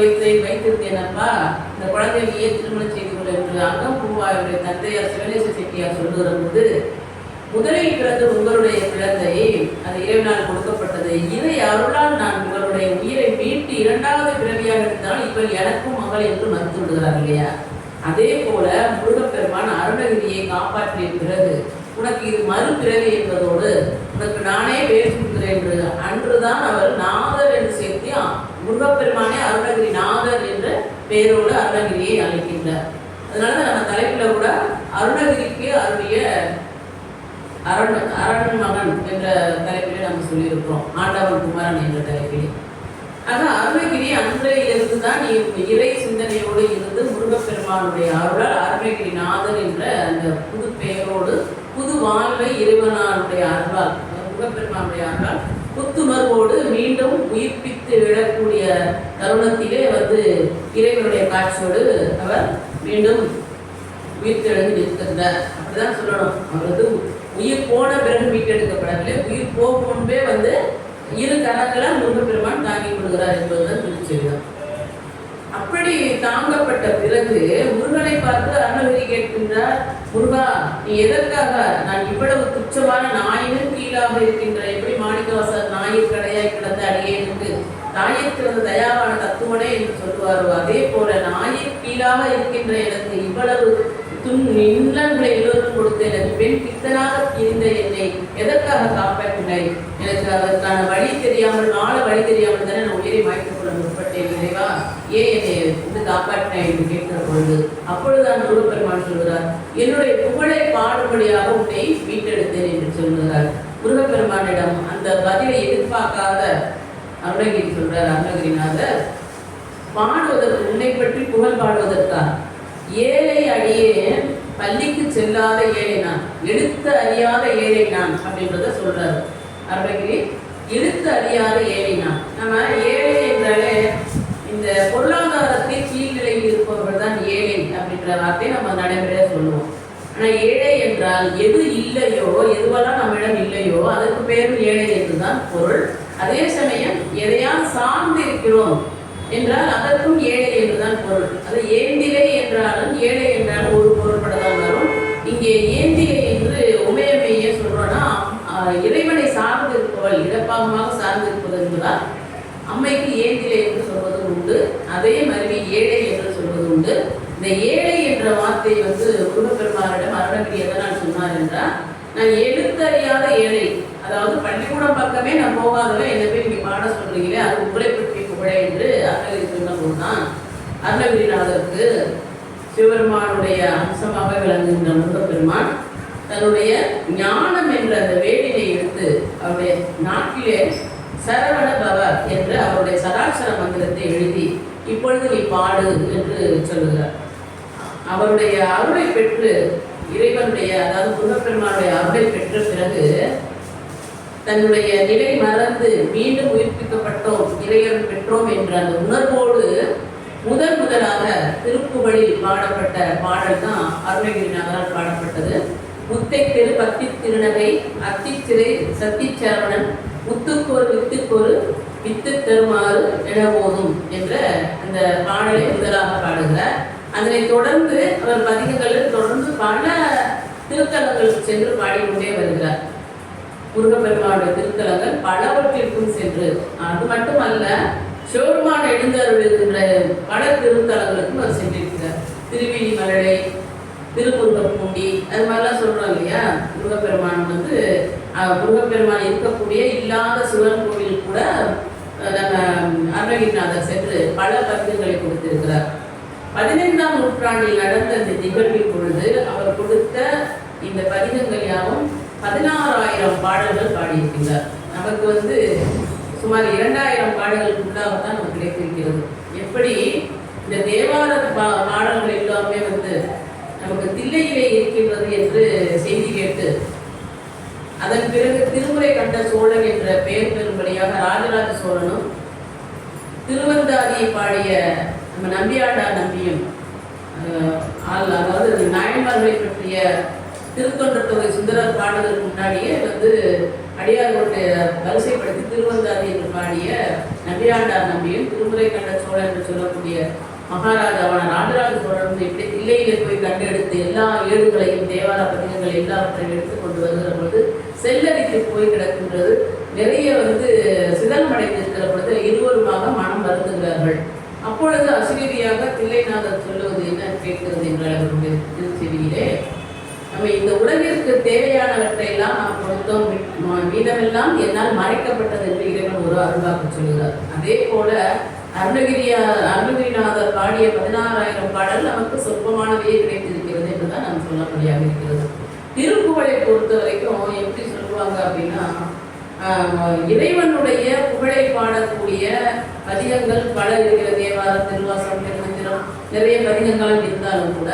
வைத்திருந்தேனப்பா, இந்த குழந்தை நீயே திருமணம் செய்து கொள் என்று அங்கம் பூம்பாவுடைய தந்தையார் சிவனேச செட்டியார் சொல்லுகிற போது, முதலில் பிறந்த உங்களுடைய குழந்தை அது இறைவனால் கொடுக்கப்பட்டது, இதை அருளால் நான் உங்களுடைய உயிரை மீட்டு 2வது பிறவியாக இருந்தால் இவள் எனக்கும் மகள் என்று மறுத்து விடுகிறார் இல்லையா? அதே போல முருகப்பெருமான் அருணகிரியை காப்பாற்றிய பிறகு உனக்கு இது மறுபிறவி என்பதோடு உனக்கு நானே பேர் கொடுக்கிறேன் என்று அன்றுதான் அவர் நாதர் என்று சேர்த்து முருகப்பெருமானே அருணகிரி நாதர் என்ற பெயரோடு அருணகிரியை அதனால தான் நம்ம தலைப்பில் கூட அருணகிரிக்கு அவருடைய அரண் மகன் என்ற தலைப்பிலே நம்ம சொல்லியிருக்கிறோம், ஆண்டவன் குமரன் என்ற தலைப்பிலே. ஆக அருணகிரி அன்றையிலிருந்து தான் இறை சிந்தனையோடு இருந்து முருகப்பெருமானுடைய அருளால் அருணகிரி நாதர் என்ற அந்த புது பெயரோடு புது வாழ்வை இறைவனாருடைய அருளால் முருகப்பெருமானுடைய அருளால் புத்துணர்வோடு மீண்டும் உயிர்ப்பித்து விடக்கூடிய தருணத்திலே இறைவனுடைய காட்சியோடு அவர் மீண்டும் உயிர்த்தெழுந்து நிற்கின்றார். அப்படிதான் சொல்லணும். அவர் உயிர் போன பிறகு மீட்டெடுக்கப்படவில்லை, உயிர் போகும் முன்பே இரு கரங்களை முருகப்பெருமான் தாங்கிக் கொள்கிறார் என்பதுதான் திருச்செவிதான். அப்படி தாங்கப்பட்ட பிறகு முருகனை பார்த்து அருணகிரி கேட்கின்றார், முருகா, நீ எதற்காக நான் இவ்வளவு துச்சமான நாயினும் கீழாக இருக்கின்ற, எப்படி மாணிக்கவாசர் நாயிற் கடையாய் கிடந்த அடியேனுக்கு நாயிற் கிடந்த தயாவான தத்துவனே என்று சொல்லுவாரோ, அதே போல நாயிற் கீழாக இருக்கின்ற எனக்கு இவ்வளவு இன்னங்களை எல்லோருக்கும் கொடுத்து எனக்கு பெண் பித்தனாக இருந்த என்னை எதற்காக காப்பாற்றினாய்? எனக்கு அதற்கான வழி தெரியாமல், நாள வழி தெரியாமல் தானே நான் உயிரை மாய்த்துக் கொள்ள முற்பட்டேன். இறைவா, ஏன் என்னை காப்பாற்றினாய் என்று கேட்கிற பொழுது அப்பொழுதுதான் முருகப்பெருமான் சொல்கிறார், என்னுடைய புகழை பாடுபடியாக உன்னை மீட்டெடுத்தேன் என்று சொல்கிறார். முருகப்பெருமானிடம் அந்த பதிலை எதிர்பார்க்காத அருணகிரி சொல்றார், அருணகிரிநாதர் பாடுவதற்கு, உன்னை பற்றி புகழ் பாடுவதற்காக ஏழை அடியே பள்ளிக்கு செல்லாத ஏழை நான், எடுத்து அறியாத ஏழை நான் அப்படின்றத சொல்றாரு அருணகிரி. எடுத்து அறியாத ஏழை நான். நம்ம ஏழை என்றாலே இந்த பொருளாதாரத்தில் கீழ்நிலையில் இருப்பவர்கள் தான் ஏழை அப்படின்ற வார்த்தையை நம்ம நடைமுறையா சொல்லுவோம். ஆனா ஏழை என்றால் எது இல்லையோ, எதுவெல்லாம் நம்மிடம் இல்லையோ அதற்கு பேரும் ஏழை என்றுதான் பொருள். அதே சமயம் எதையால் சார்ந்து இருக்கிறோம் என்றால் அதற்கும் ஏழை என்றுதான் பொருள். அது ஏந்திலை என்றாலும் ஏழை என்றாலும் ஒரு பொருள்படதான் வரும். இங்கே ஏந்திலை என்று உமையமையே சொல்றோம்னா இறைவனை சார்ந்து இருப்பவள், இடப்பாகமாக சார்ந்து இருப்பது என்பதால் அம்மைக்கு ஏந்திலை என்று சொல்வது உண்டு. அதே மாதிரி ஏழை என்று சொல்வது உண்டு. இந்த ஏழை என்ற வார்த்தை முருகப்பெருமானிடம் அருணகிரி எதனால் சொன்னார் என்றால், நான் எழுத்தறியாத ஏழை, அதாவது பள்ளிக்கூடம் பக்கமே நான் போகாதவன் என்னை போய் நீங்க பாட சொல்றீங்களே, அது உங்களை பற்றி புகழை என்று அருணகிரி சொன்ன போதுதான் அருணகிரிநாதருக்கு சிவபெருமானுடைய அம்சமாக விளங்குகின்ற முருகப்பெருமான் தன்னுடைய ஞானம் என்ற அந்த வேலினை எடுத்து அவருடைய நாட்டிலே சரவண பவ என்று அவருடைய சராட்சர மந்திரத்தை எழுதி இப்பொழுது நீ பாடு என்று சொல்லுகிறார். அவருடைய அருளை பெற்று இறைவனுடைய, அதாவது முருகப்பெருமானுடைய அருளை பெற்ற பிறகு தன்னுடைய நிலை மறந்து மீண்டும் உயிர்ப்பிக்கப்பட்டோம், இறைவன் பெற்றோம் என்ற அந்த உணர்வோடு முதலாக திருப்புகழில் பாடப்பட்ட பாடல் தான் அருணகிரிநாதரால் பாடப்பட்டது. முத்தைத்தெரு பத்தி திருநகை அத்திச்சிறை சத்திச்சரவணன் முத்துக்கோரு வித்துக்கோரு வித்து தருமாறு என போதும் என்ற அந்த பாடலை முதலாக பாடுகிறார். அதனை தொடர்ந்து அவர் பதிகங்களில் தொடர்ந்து பல திருத்தலங்களுக்கு சென்று பாடிக்கொண்டே வருகிறார். முருகப்பெருமானுடைய திருத்தலங்கள் பலவற்றிற்கும் சென்று, அது மட்டுமல்ல சிவபெருமான் எழுந்தருளுகின்ற பல திருத்தலங்களுக்கும் அவர் சென்றிருக்கிறார். திருவேணி மலரை, திருமுருகப்பூண்டி, அது மாதிரிலாம் சொல்றோம் இல்லையா. முருகப்பெருமான் முருகப்பெருமான் இருக்கக்கூடிய இல்லாத சிவன் கோவில் கூட நம்ம அருணகிரிநாதர் சென்று பல பதிகங்களை கொடுத்திருக்கிறார். 15ஆம் நூற்றாண்டில் நடந்த இந்த நிகழ்வின் பொழுது அவர் கொடுத்த இந்த பதிகங்கள் யாவும் 16,000 பாடல்கள் பாடியிருக்கிறார். நமக்கு சுமார் 2,000 பாடல்களுக்குள்ளாகத்தான் நமக்கு கிடைத்திருக்கிறது. எப்படி இந்த தேவார பாடல்கள் எல்லாமே நமக்கு தில்லையிலே இருக்கின்றது என்று செய்தி கேட்டு அதன் பிறகு திருமுறை கண்ட சோழன் என்ற பெயர் பெறும்படியாக ராஜராஜ சோழனும் திருவந்தாதியை பாடிய நம்ம நம்பியாண்டார் நம்பியும், அதாவது நாயன்மார்களை பற்றிய திருத்தொண்டர் தொகை சுந்தரர் பாடுவதற்கு முன்னாடியே அடியார்களுடைய வரிசைப்படுத்தி திருவந்தாதி என்று பாடிய நம்பியாண்டார் நம்பியும் திருமுறை கண்ட சோழன் என்று சொல்லக்கூடிய மகாராஜாவான ராஜராஜ சோழன் எப்படி தில்லையிலே போய் கண்டெடுத்து எல்லா ஏடுகளையும் தேவார பதிகங்கள் எல்லாவற்றையும் எடுத்துக் கொண்டு வருகிற பொழுது செல்லரித்து போய் கிடக்கின்றது. நிறைய சிதலமடைந்திருக்கிற பொழுது இருவருமாக மனம் வருந்துகிறார்கள். அப்பொழுது அசிரீதியாக தில்லைநாதர் சொல்லுவது என்ன கேட்கிறது என்றால் அவருடைய திருச்செவியிலே, நம்ம இந்த உலகிற்கு தேவையானவற்றை எல்லாம் நாம் கொடுத்தோம், மீதமெல்லாம் என்னால் மறைக்கப்பட்டது என்று இறைவன் ஒரு அருள்வாக்கு சொல்கிறார். அதே போல அருணகிரிநாதர் பாடிய 16,000 பாடல் நமக்கு சொற்பமானவையே கிடைத்திருக்கிறது என்றுதான் நாம் சொல்லப்படியாக இருக்கிறது. திருப்புகழை பொறுத்த வரைக்கும் எப்படி சொல்லுவாங்க அப்படின்னா, இறைவனுடைய புகழை பாடக்கூடிய பதிகங்கள் பல இருக்கிற தேவாரம், திருவாசகம், திருமந்திரம், நிறைய பதிகங்கள் இருந்தாலும் கூட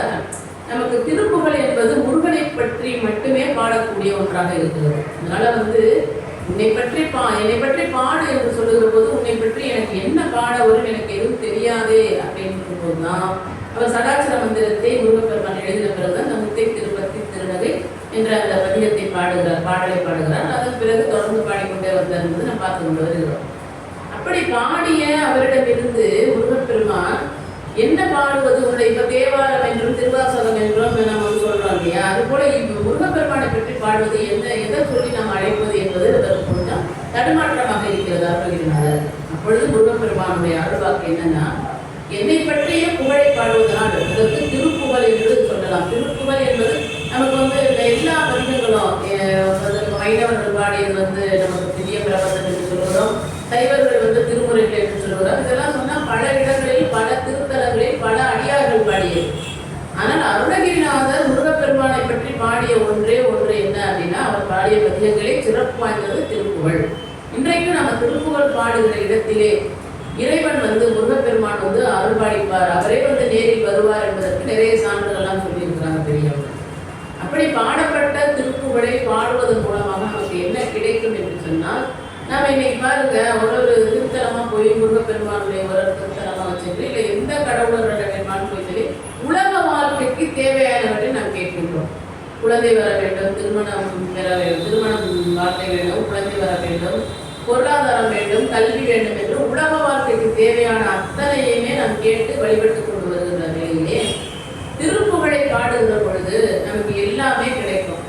நமக்கு திருப்புகழ் என்பது முருகனை பற்றி மட்டுமே பாடக்கூடிய ஒன்றாக இருக்கிறது. அதனால என்னை பற்றி பாடு என்று சொல்லுகிற போது, உன்னை பற்றி எனக்கு என்ன பாட வரும், எனக்கு எதுவும் தெரியாதே அப்படின்ற போதுதான் அவர் சடாட்சர மந்திரத்தை முருகப்பெருமான் எழுதின பிறகுதான் அந்த முத்தை திருப்பத்தி திருநகை என்ற அந்த பதிகத்தை பாடலை பாடுகிறார். அதன் பிறகு தொடர்ந்து பாடிக்கொண்டே வந்தார் என்பது நாம் பார்த்து கொண்டு வருகிறோம். அப்படி பாடிய அவரிடமிருந்து முருகப்பெருமான் என்ன பாடுவது, இப்ப தேவாரம் என்றும் திருவாசகம் என்றும் நம்ம சொல்றோம் இல்லையா, அது போல முருகப்பெருமானை பற்றி பாடுவது எதை சொல்லி நாம் அழைப்பது என்பது அதற்கு கொஞ்சம் தடுமாற்றமாக இருக்கிறது அருணகிரிநாதர். அப்பொழுது முருகப்பெருமானுடைய அருள்வாக்கு என்னன்னா, என்னை பற்றிய புகழை பாடுவதனால் அதற்கு திருப்புகழ் என்று சொல்லலாம். திருப்புகழ் என்பது நமக்கு எல்லா பதிகங்களும் வைணவர்கள் பாடியது நமக்கு திவ்ய பிரபந்தம் என்று சொல்கிறோம், சைவர்கள் திருமுறைகள் என்று சொல்கிறோம். இதெல்லாம் சொன்னால் பல இடங்களில் பல திருத்தலங்களில் பல அடியார்கள் பாடியது. ஆனால் அருணகிரிநாதர் முருகப்பெருமானை பற்றி பாடிய ஒன்றே ஒன்று என்ன அப்படின்னா, அவர் பாடிய பதிகங்களே சிறப்பு வாய்ந்தது திருப்புகழ். இன்றைக்கும் நம்ம திருப்புகழ் பாடுகிற இடத்திலே இறைவன் முருகப்பெருமான் அருள் பாடிப்பார், அவரே நேரில் வருவார் என்பதற்கு நிறைய சான்றுகள்லாம் சொல்லியிருக்கிறாங்க பெரியவர்கள். அப்படி பாடப்பட்ட திருப்புகழை பாடுவதன் மூலமாக நமக்கு என்ன கிடைக்கும் என்று சொன்னால், நாம் இன்னைக்கு பாருங்க, ஒரு திருத்தலமா போய் முருகப்பெருமானுடைய ஒரு திருத்தலமா வச்சுட்டு இல்லை எந்த கடவுளரோட வேணுமான்னு போய் சொல்லி உலக வாழ்க்கைக்கு தேவையானவற்றை நாம் கேட்கின்றோம். குழந்தை வர வேண்டும், திருமணம் வாழ்க்கை வேண்டும், குழந்தை வர வேண்டும், பொருளாதாரம் வேண்டும், கல்வி வேண்டும் என்று உலக வாழ்க்கைக்கு தேவையான அத்தனையுமே நாம் கேட்டு வழிபட்டு கொண்டு வருகிற நிலையிலே திருப்புகழை பாடுகிற பொழுது நமக்கு எல்லாமே கிடைக்கும்.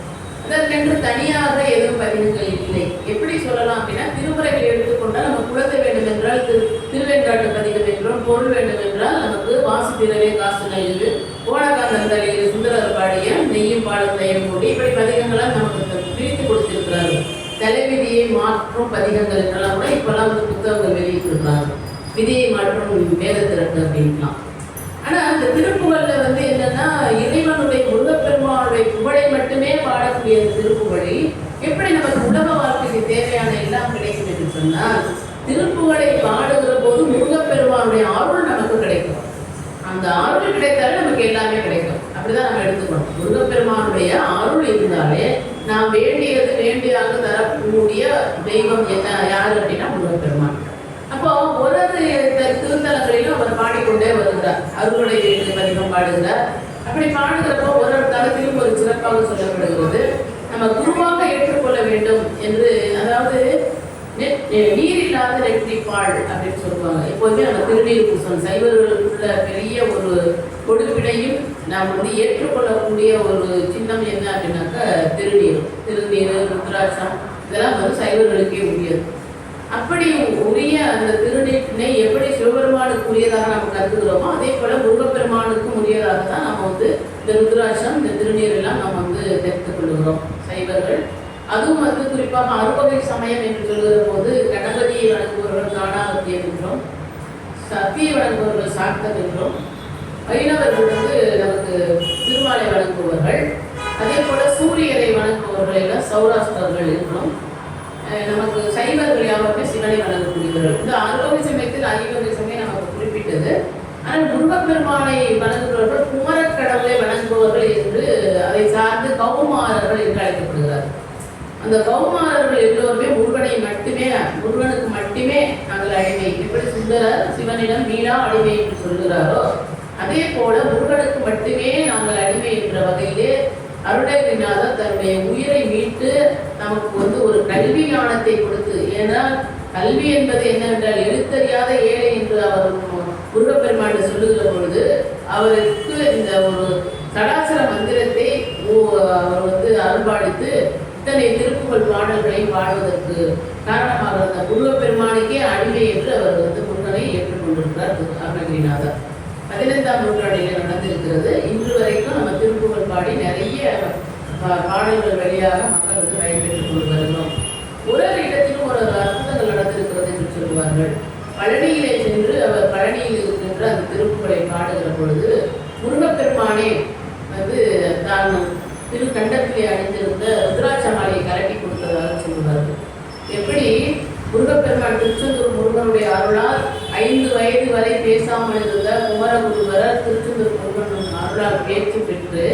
அதற்கென்று தனியாக எதுவும் பதிவுகள் இல்லை. எப்படி சொல்லலாம் அப்படின்னா, திருமுறைகள் எடுத்துக்கொண்டால் நம்ம குழந்தை வேண்டும் என்றால் திருவெண்காட்டு பதிகம் என்றும், பொருள் வேண்டும் என்றால் நமக்கு வாசு திரவே காசு நெய்து, ஓணக்காந்தன் தலையில் சுந்தரர் பாடிய நெய்யும் பாலும் நெய்யும் கூடி இப்படி பதிகங்களால் நமக்கு பிரித்து கொடுத்திருக்கிறார்கள். தலைவிதியை மாற்றும் பதிகங்கள் என்றெல்லாம் கூட இப்பெல்லாம் புத்தகங்கள் வெளியிட்டிருக்கிறாங்க. விதியை மாற்றும் வேத திறப்பு அப்படின்லாம். ஆனா அந்த திருப்புகள்ல என்னன்னா, இறைவனுடைய முருகப்பெருமானுடைய புகழை மட்டுமே பாடக்கூடிய அந்த திருப்புகழை எப்படி நமக்கு உலக வாழ்க்கைக்கு தேவையான எல்லாம் கிடைக்கும் என்று சொன்னால், திருப்புகழை பாடுகிற போது முருகப்பெருமானுடைய அருள் நமக்கு கிடைக்கும். அந்த அருள் கிடைத்தாலே நமக்கு எல்லாமே கிடைக்கும். அப்படிதான் நம்ம எடுத்துக்கணும். முருகப்பெருமானுடைய அருள் இருந்தாலே நாம் வேண்டியாக தரக்கூடிய தெய்வம் என்ன, யாரு அப்படின்னா முருகப்பெருமான். அப்போ ஒரு திருத்தலங்களிலும் அவர் பாடிக்கொண்டே வருகிறார், அருளுடைய பதிகம் பாடுகிறார். அப்படி பாடுகிறப்போ ஒரு தலத்திலும் ஒரு சிறப்பாக சொல்லப்படுகிறது, நம்ம குருவாக ஏற்றுக்கொள்ள வேண்டும் என்று. அதாவது நீரில்லாத நெற்றிப்பாள் அப்படின்னு சொல்லுவாங்க. எப்போதுமே நம்ம திருநீர் பூசம் சைவர்களுக்குள்ள பெரிய ஒரு கொடுப்பினையும் நாம் ஏற்றுக்கொள்ளக்கூடிய ஒரு சின்னம் என்ன அப்படின்னாக்கா திருநீர், ருத்ராட்சம் இதெல்லாம் சைவர்களுக்கே உரியது. அப்படி உரிய அந்த திருநீற்றினை எப்படி சிவபெருமானுக்கு உரியதாக நம்ம கருதுகிறோமோ, அதே போல முருகப்பெருமானுக்கும் உரியதாக தான் நம்ம இந்த ருத்ராட்சம், இந்த திருநீர் எல்லாம் நம்ம தெரிந்து கொள்கிறோம் சைவர்கள். அதுவும் குறிப்பாக அறுவகை சமயம் என்று சொல்கிற போது கணபதியை வணங்குபவர்கள் காணாகத்தியம் என்றும், சக்தியை வணங்குபவர்கள் சாக்தம் என்றும், வைணவர்கள் நமக்கு திருமாலை வணங்குபவர்கள், அதே போல சூரியனை வணங்குபவர்கள் எல்லாம் சௌராஷ்டிரர்கள் என்றும், நமக்கு சைவர்கள் யாருமே சிவனை வணங்கக்கூடியவர்கள். இந்த அறுவகை சமயத்தில் ஐவகை சமயம் நமக்கு குறிப்பிட்டது. ஆனால் முருகப்பெருமானை வணங்குபவர்கள் குமரக்கடவுளை வணங்குபவர்கள் என்று அதை சார்ந்து கௌமாரர்கள் என்று அழைக்கப்படுகிறார்கள். அந்த கௌமாரர்கள் எல்லோருமே முருகனுக்கு மட்டுமே நாங்கள் அடிமை. எப்படி சுந்தரர் சிவனிடம் மீளா அடிமை என்று சொல்கிறாரோ, அதே போல முருகனுக்கு மட்டுமே நாங்கள் அடிமை என்ற வகையிலே அருணகிரிநாதர் தன்னுடைய உயிரை மீட்டு நமக்கு ஒரு கல்வி ஞானத்தை கொடுத்து. ஏன்னா கல்வி என்பது என்னவென்றால் எழுத்தறியாத ஏழை என்று அவர் முருகப்பெருமான் சொல்லுகிற பொழுது அவருக்கு இந்த ஒரு சடாசர மந்திரத்தை அவர் அருள்பாடித்து இத்தனை திருப்புகழ் பாடல்களை பாடுவதற்கு காரணமாக இருந்த முருகப்பெருமானுக்கே அடிமை என்று அவர் முருகனை ஏற்றுக்கொண்டிருக்கிறார் அருணகிரிநாதர். 15ஆம் நூற்றாண்டில் நடந்திருக்கிறது. இன்று வரைக்கும் நம்ம திருப்புகழ் பாடி நிறைய பாடல்கள் வழியாக மக்களுக்கு பயன்பெற்றுக் கொண்டு வருகிறோம். ஒரு இடத்திலும் ஒரு அற்புதங்கள் நடந்திருக்கிறது என்று சொல்லுவார்கள். பழனியிலே சென்று அவர் பழனியில் இருக்கின்ற அந்த திருப்புகளை பாடுகிற பொழுது முருகப்பெருமானே வந்து தான் திருக்கண்டத்திலே அணிந்திருந்த ருத்ராட்ச மாலையை கலட்டி கொடுத்ததாக சொல்லுவார்கள். எப்படி முருகப்பெருமான் திருச்செந்தூர் முருகனுடைய அருளால் 5 வயது வரை பேசாமல் இருந்த குமரகுருவரர் திருச்செந்தூர் முருகன் அருளால் பேச்சு பெற்று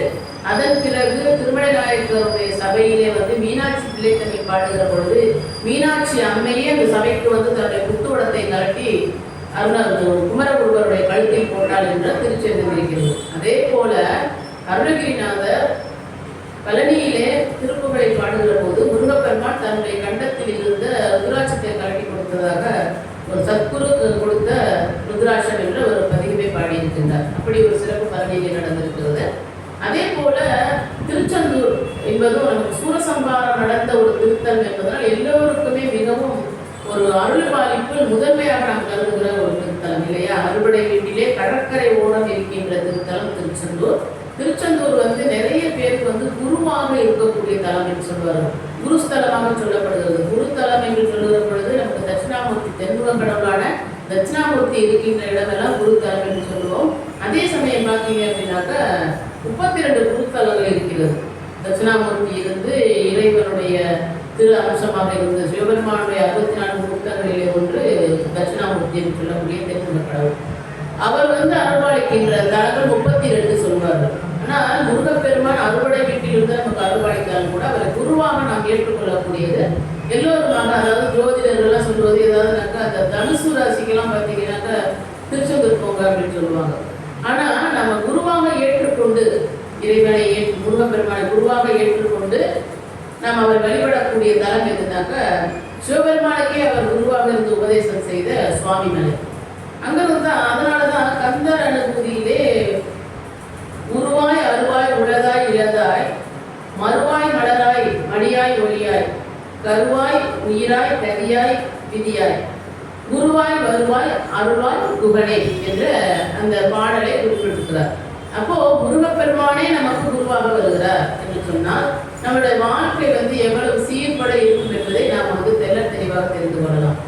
அதன் பிறகு திருமலை நாயக்கருடைய சபையிலே வந்து மீனாட்சி பிள்ளைத்தன்மை பாடுகிற பொழுது மீனாட்சி அம்மையே அந்த சபைக்கு வந்து தன்னுடைய புத்துவடத்தை கலட்டி குமரகுருவருடைய கழுத்தில் போட்டாள் என்ற திருச்செந்தூர் இருக்கிறது. அதே போல அருணகிரிநாதர் பழனியிலே திருப்புகளை பாடுகிற போது முருகப்பெருமான் தன்னுடைய கண்டத்தில் இருந்த ருத்ராட்சத்தை கலட்டி கொடுத்ததாக ஒரு சத்குரு கொடுத்த ருத்ராட்சம் என்ற ஒரு பதிவை பாடியிருக்கின்றார். அப்படி ஒரு சிறப்பு பழனியிலே நடந்திருக்கிறது. அதே போல திருச்செந்தூர் என்பதும் நமக்கு சூரசம்பாரம் நடந்த ஒரு திருத்தலம் என்பதனால் எல்லோருக்குமே மிகவும் ஒரு அருள் பாலிப்பு முதன்மையாக நாம் கருதுகிற ஒரு திருத்தலம் இல்லையா? அறுபடை வீட்டிலே கடற்கரை ஓரம் இருக்கின்ற திருத்தலம் திருச்செந்தூர். திருச்செந்தூர் வந்து நிறைய பேருக்கு வந்து குருவாக இருக்கக்கூடிய தலம் என்று சொல்வார்கள். குருஸ்தலமாக சொல்லப்படுகிறது. குருத்தலம் என்று சொல்லுகிற பொழுது நமக்கு தட்சிணாமூர்த்தி தென்முக கடவுளான தட்சிணாமூர்த்தி இருக்கின்ற இடமெல்லாம் குருத்தலம் என்று சொல்லுவோம். அதே சமயம் பார்த்தீங்க அப்படின்னாக்க 32 குருத்தலங்கள் இருக்கிறது. தட்சிணாமூர்த்தி இருந்து இறைவனுடைய திரு அம்சமாக இருந்த சிவபெருமானுடைய 64 குருத்தங்களிலே ஒன்று தட்சிணாமூர்த்தி என்று சொல்லக்கூடிய தென்முக கடவுள். அவர் வந்து அருள்பாலிக்கின்ற தலங்கள் 32 சொல்வார்கள். ஆனால் முருகப்பெருமான் அறுபடை வீட்டில் இருந்து நமக்கு அருள்பாலித்தாலும் கூட அவரை குருவாக நாம் ஏற்றுக்கொள்ளக்கூடியது எல்லோருமாக. அதாவது ஜோதிடர்கள்லாம் சொல்வது ஏதாவதுனாக்கா அந்த தனுசு ராசிக்கெல்லாம் பார்த்தீங்கன்னாக்கா திருச்செந்தூர் போங்க அப்படின்னு சொல்லுவாங்க. ஆனால் நம்ம குருவாக ஏற்றுக்கொண்டு இறைவனை முருகப்பெருமானை குருவாக ஏற்றுக்கொண்டு நாம் அவர் வழிபடக்கூடிய தலம் எதுனாக்க சிவபெருமானுக்கே அவர் குருவாக இருந்து உபதேசம் செய்த சுவாமி மலை. அங்கிருந்து அதனாலதான் கந்தர் அனுபூதியிலே உருவாய் அருவாய் உளதாய் இழதாய் மறுவாய் மலராய் மடியாய் ஒளியாய் கருவாய் உயிராய் கதியாய் விதியாய் குருவாய் வருவாய் அருள்வாய் குகனே என்ற அந்த பாடலை குறிப்பிட்டிருக்கிறார். அப்போ முருகப்பெருமானே நமக்கு குருவாக வருகிறார் என்று சொன்னால் நம்மளுடைய வாழ்க்கை வந்து எவ்வளவு சீர்பட இருக்கும் என்பதை நாம் வந்து தெளிவாக தெரிந்து கொள்ளலாம்.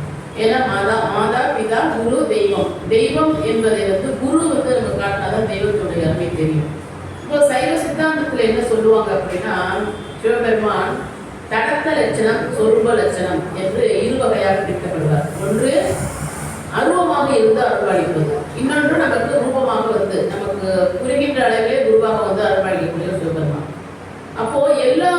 ஏன்னா மாதா பிதா குரு தெய்வம். தெய்வம் என்பதை வந்து குரு வந்து நம்ம காட்டினாதான் தெய்வத்துடைய அருமை தெரியும். இப்போ சைவ சித்தாந்தத்தில் என்ன சொல்லுவாங்க அப்படின்னா சிவபெருமான் தடத்த லட்சணம் சொருப லட்சணம் என்று 2 வகையாக பிரிக்கப்படுவார். ஒன்று அருவமாக இருந்து அருள்பாலிப்பது, இன்னொன்று நமக்கு ரூபமாக வந்து நமக்கு புரிகின்ற அளவிலே குருவாக வந்து அருள்பாலிக்கக்கூடிய சிவபெருமான். அப்போ எல்லா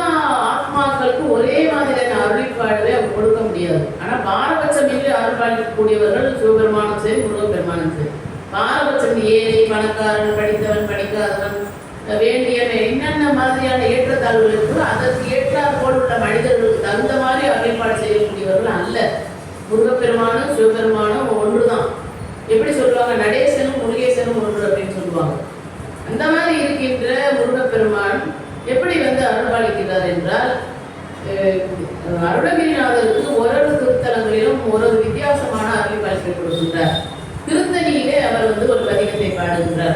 ஆத்மாக்களுக்கும் ஒரே மாதிரியான அருள்பாடுகளை அவங்க கொடுக்க முடியாது. ஆனால் பாரபட்சமின்றி அருள்பாலிக்கக்கூடியவர்கள் சிவபெருமானும் சரி முருகப்பெருமானும் சரி. பாரபட்சம் ஏழை பணக்காரன் படித்தவன் படிக்காதவன் வேண்டியவன் என்னென்ன மாதிரியான ஏற்றத்தாழ்வுகள் இருக்கோ அதற்கு ஏற்றாற் போல் உள்ள மனிதர்களுக்கு தகுந்த மாதிரி அருள்பாடு செய்யக்கூடியவர்கள் அல்ல. முருகப்பெருமானும் சிவபெருமானும் ஒன்றுதான். எப்படி சொல்லுவாங்க, நடேசனும் முருகேசனும் ஒன்று அப்படின்னு சொல்லுவாங்க. அந்த மாதிரி இருக்கின்ற முருகப்பெருமான் எப்படி வந்து அருள்பாலிக்கிறார் என்றால் அருணகிரிநாதருக்கு ஒரு திருத்தலங்களிலும் ஒரு வித்தியாசமான அருள்பாலிப்பை கொடுக்கின்றார். திருத்தணியிலே அவர் வந்து ஒரு பதிகத்தை பாடுகின்றார்.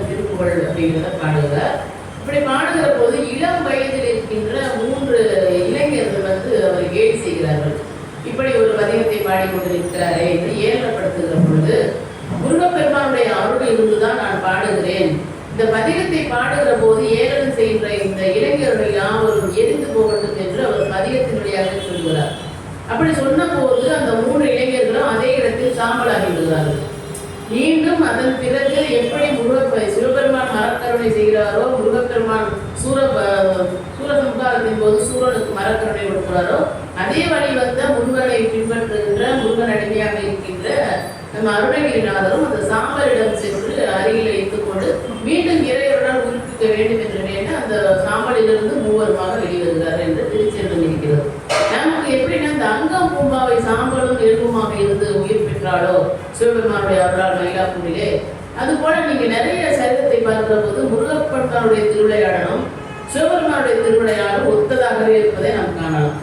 திருப்புகழ் அப்படிங்கிறத பாடுகிறார். இப்படி பாடுகிற போது இளம் வயதில் இருக்கின்ற 3 இளைஞர்கள் வந்து அவர் கேலி செய்கிறார்கள். இப்படி ஒரு பதிகத்தை பாடிக்கொண்டிருக்கிறாரே என்று ஏளனப்படுத்துகிற பொழுது முருகப்பெருமானுடைய அருள் இருந்துதான் நான் பாடுகிறேன். இந்த பதிகத்தை பாடுகிற போது ஏளனம் செய்கின்ற இந்த இளைஞர்கள் யாவரும் எரிந்து போகட்டும் என்று அவர் பதிகத்தின் வழியாக சொல்கிறார். அப்படி சொன்ன போது அந்த 3 இளைஞர்களும் அதே இடத்தில் சாம்பலாகி விடுகிறார்கள். மீண்டும் அதன் பிறகு எப்படி சிவபெருமான் மரக்கருணை செய்கிறாரோ, முருகப்பெருமான் சூரசம்ஹாரத்தின் போது சூரனுக்கு மரக்கருணை கொடுக்கிறாரோ, அதே வழி வந்த முருகனை பின்பற்றுகின்ற முருகன் அடிமையாக இருக்கின்ற நம்ம அருணகிரிநாதரும் அந்த சாம்பலிடம் சென்று அருகில் வைத்துக்கொண்டு மீண்டும் இறைவருடன் உயிர்ப்பிக்க வேண்டும் என்று வேண்டி அந்த சாம்பலிலிருந்து 3வருமாக வெளிவருகிறார் என்று திருச்செந்தூர் இருக்கிறது. நமக்கு எப்படின்னா இந்த அங்கம் பூம்பாவை சாம்பலும் எலும்புமாக இருந்து உயிர் பெற்றாலோ சிவபெருமானுடைய அருளால் மயிலாப்பூரிலே, அது போல நீங்க நிறைய சரிதத்தை பார்க்கிற போது முருகப்பெருமானுடைய திருவிளையாடலும் சிவபெருமானுடைய திருவிளையாடலும் ஒத்ததாகவே இருப்பதை நாம் காணலாம்.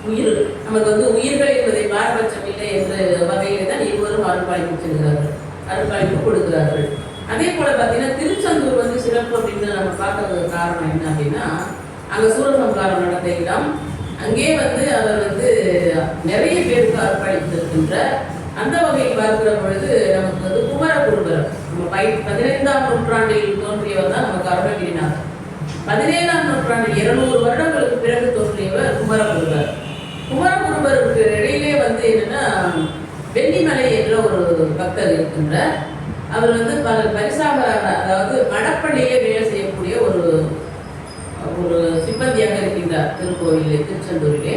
உயிர் நமக்கு வந்து உயிர்கள் என்பதை பாரபட்சம் இல்லை என்ற வகையிலே தான் இருவரும் அருள்பாலிப்பு செல்கிறார்கள், அருள்பாலிப்பு கொடுக்கிறார்கள். அதே போல பார்த்தீங்கன்னா திருச்செந்தூர் வந்து சிறப்பு அப்படின்னு நம்ம பார்க்கறதுக்கு காரணம் என்ன அப்படின்னா அங்கே சூரசம்ஹாரம் நடந்த இடம். அங்கே வந்து அவர் வந்து நிறைய பேருக்கு அர்ப்பணித்திருக்கின்ற அந்த வகையில் பார்க்கிற பொழுது நமக்கு வந்து குமரகுருபர் நம்ம 15ஆம் நூற்றாண்டில் தோன்றியவர் தான் நமக்கு அருணகிரிநாதர். 17ஆம் நூற்றாண்டில் 200 வருடங்களுக்கு பிறகு தோன்றியவர் குமரகுருபர். குமரகுருபருக்கு இடையிலே வந்து என்னன்னா வெள்ளிமலை என்ற ஒரு பக்தர் இருக்கின்றார். அவர் வந்து பல பரிசாகராக, அதாவது மடப்பள்ளியிலே வேலை செய்யக்கூடிய ஒரு சிப்பந்தியாக இருக்கின்றார் திருக்கோயிலே, திருச்செந்தூரிலே.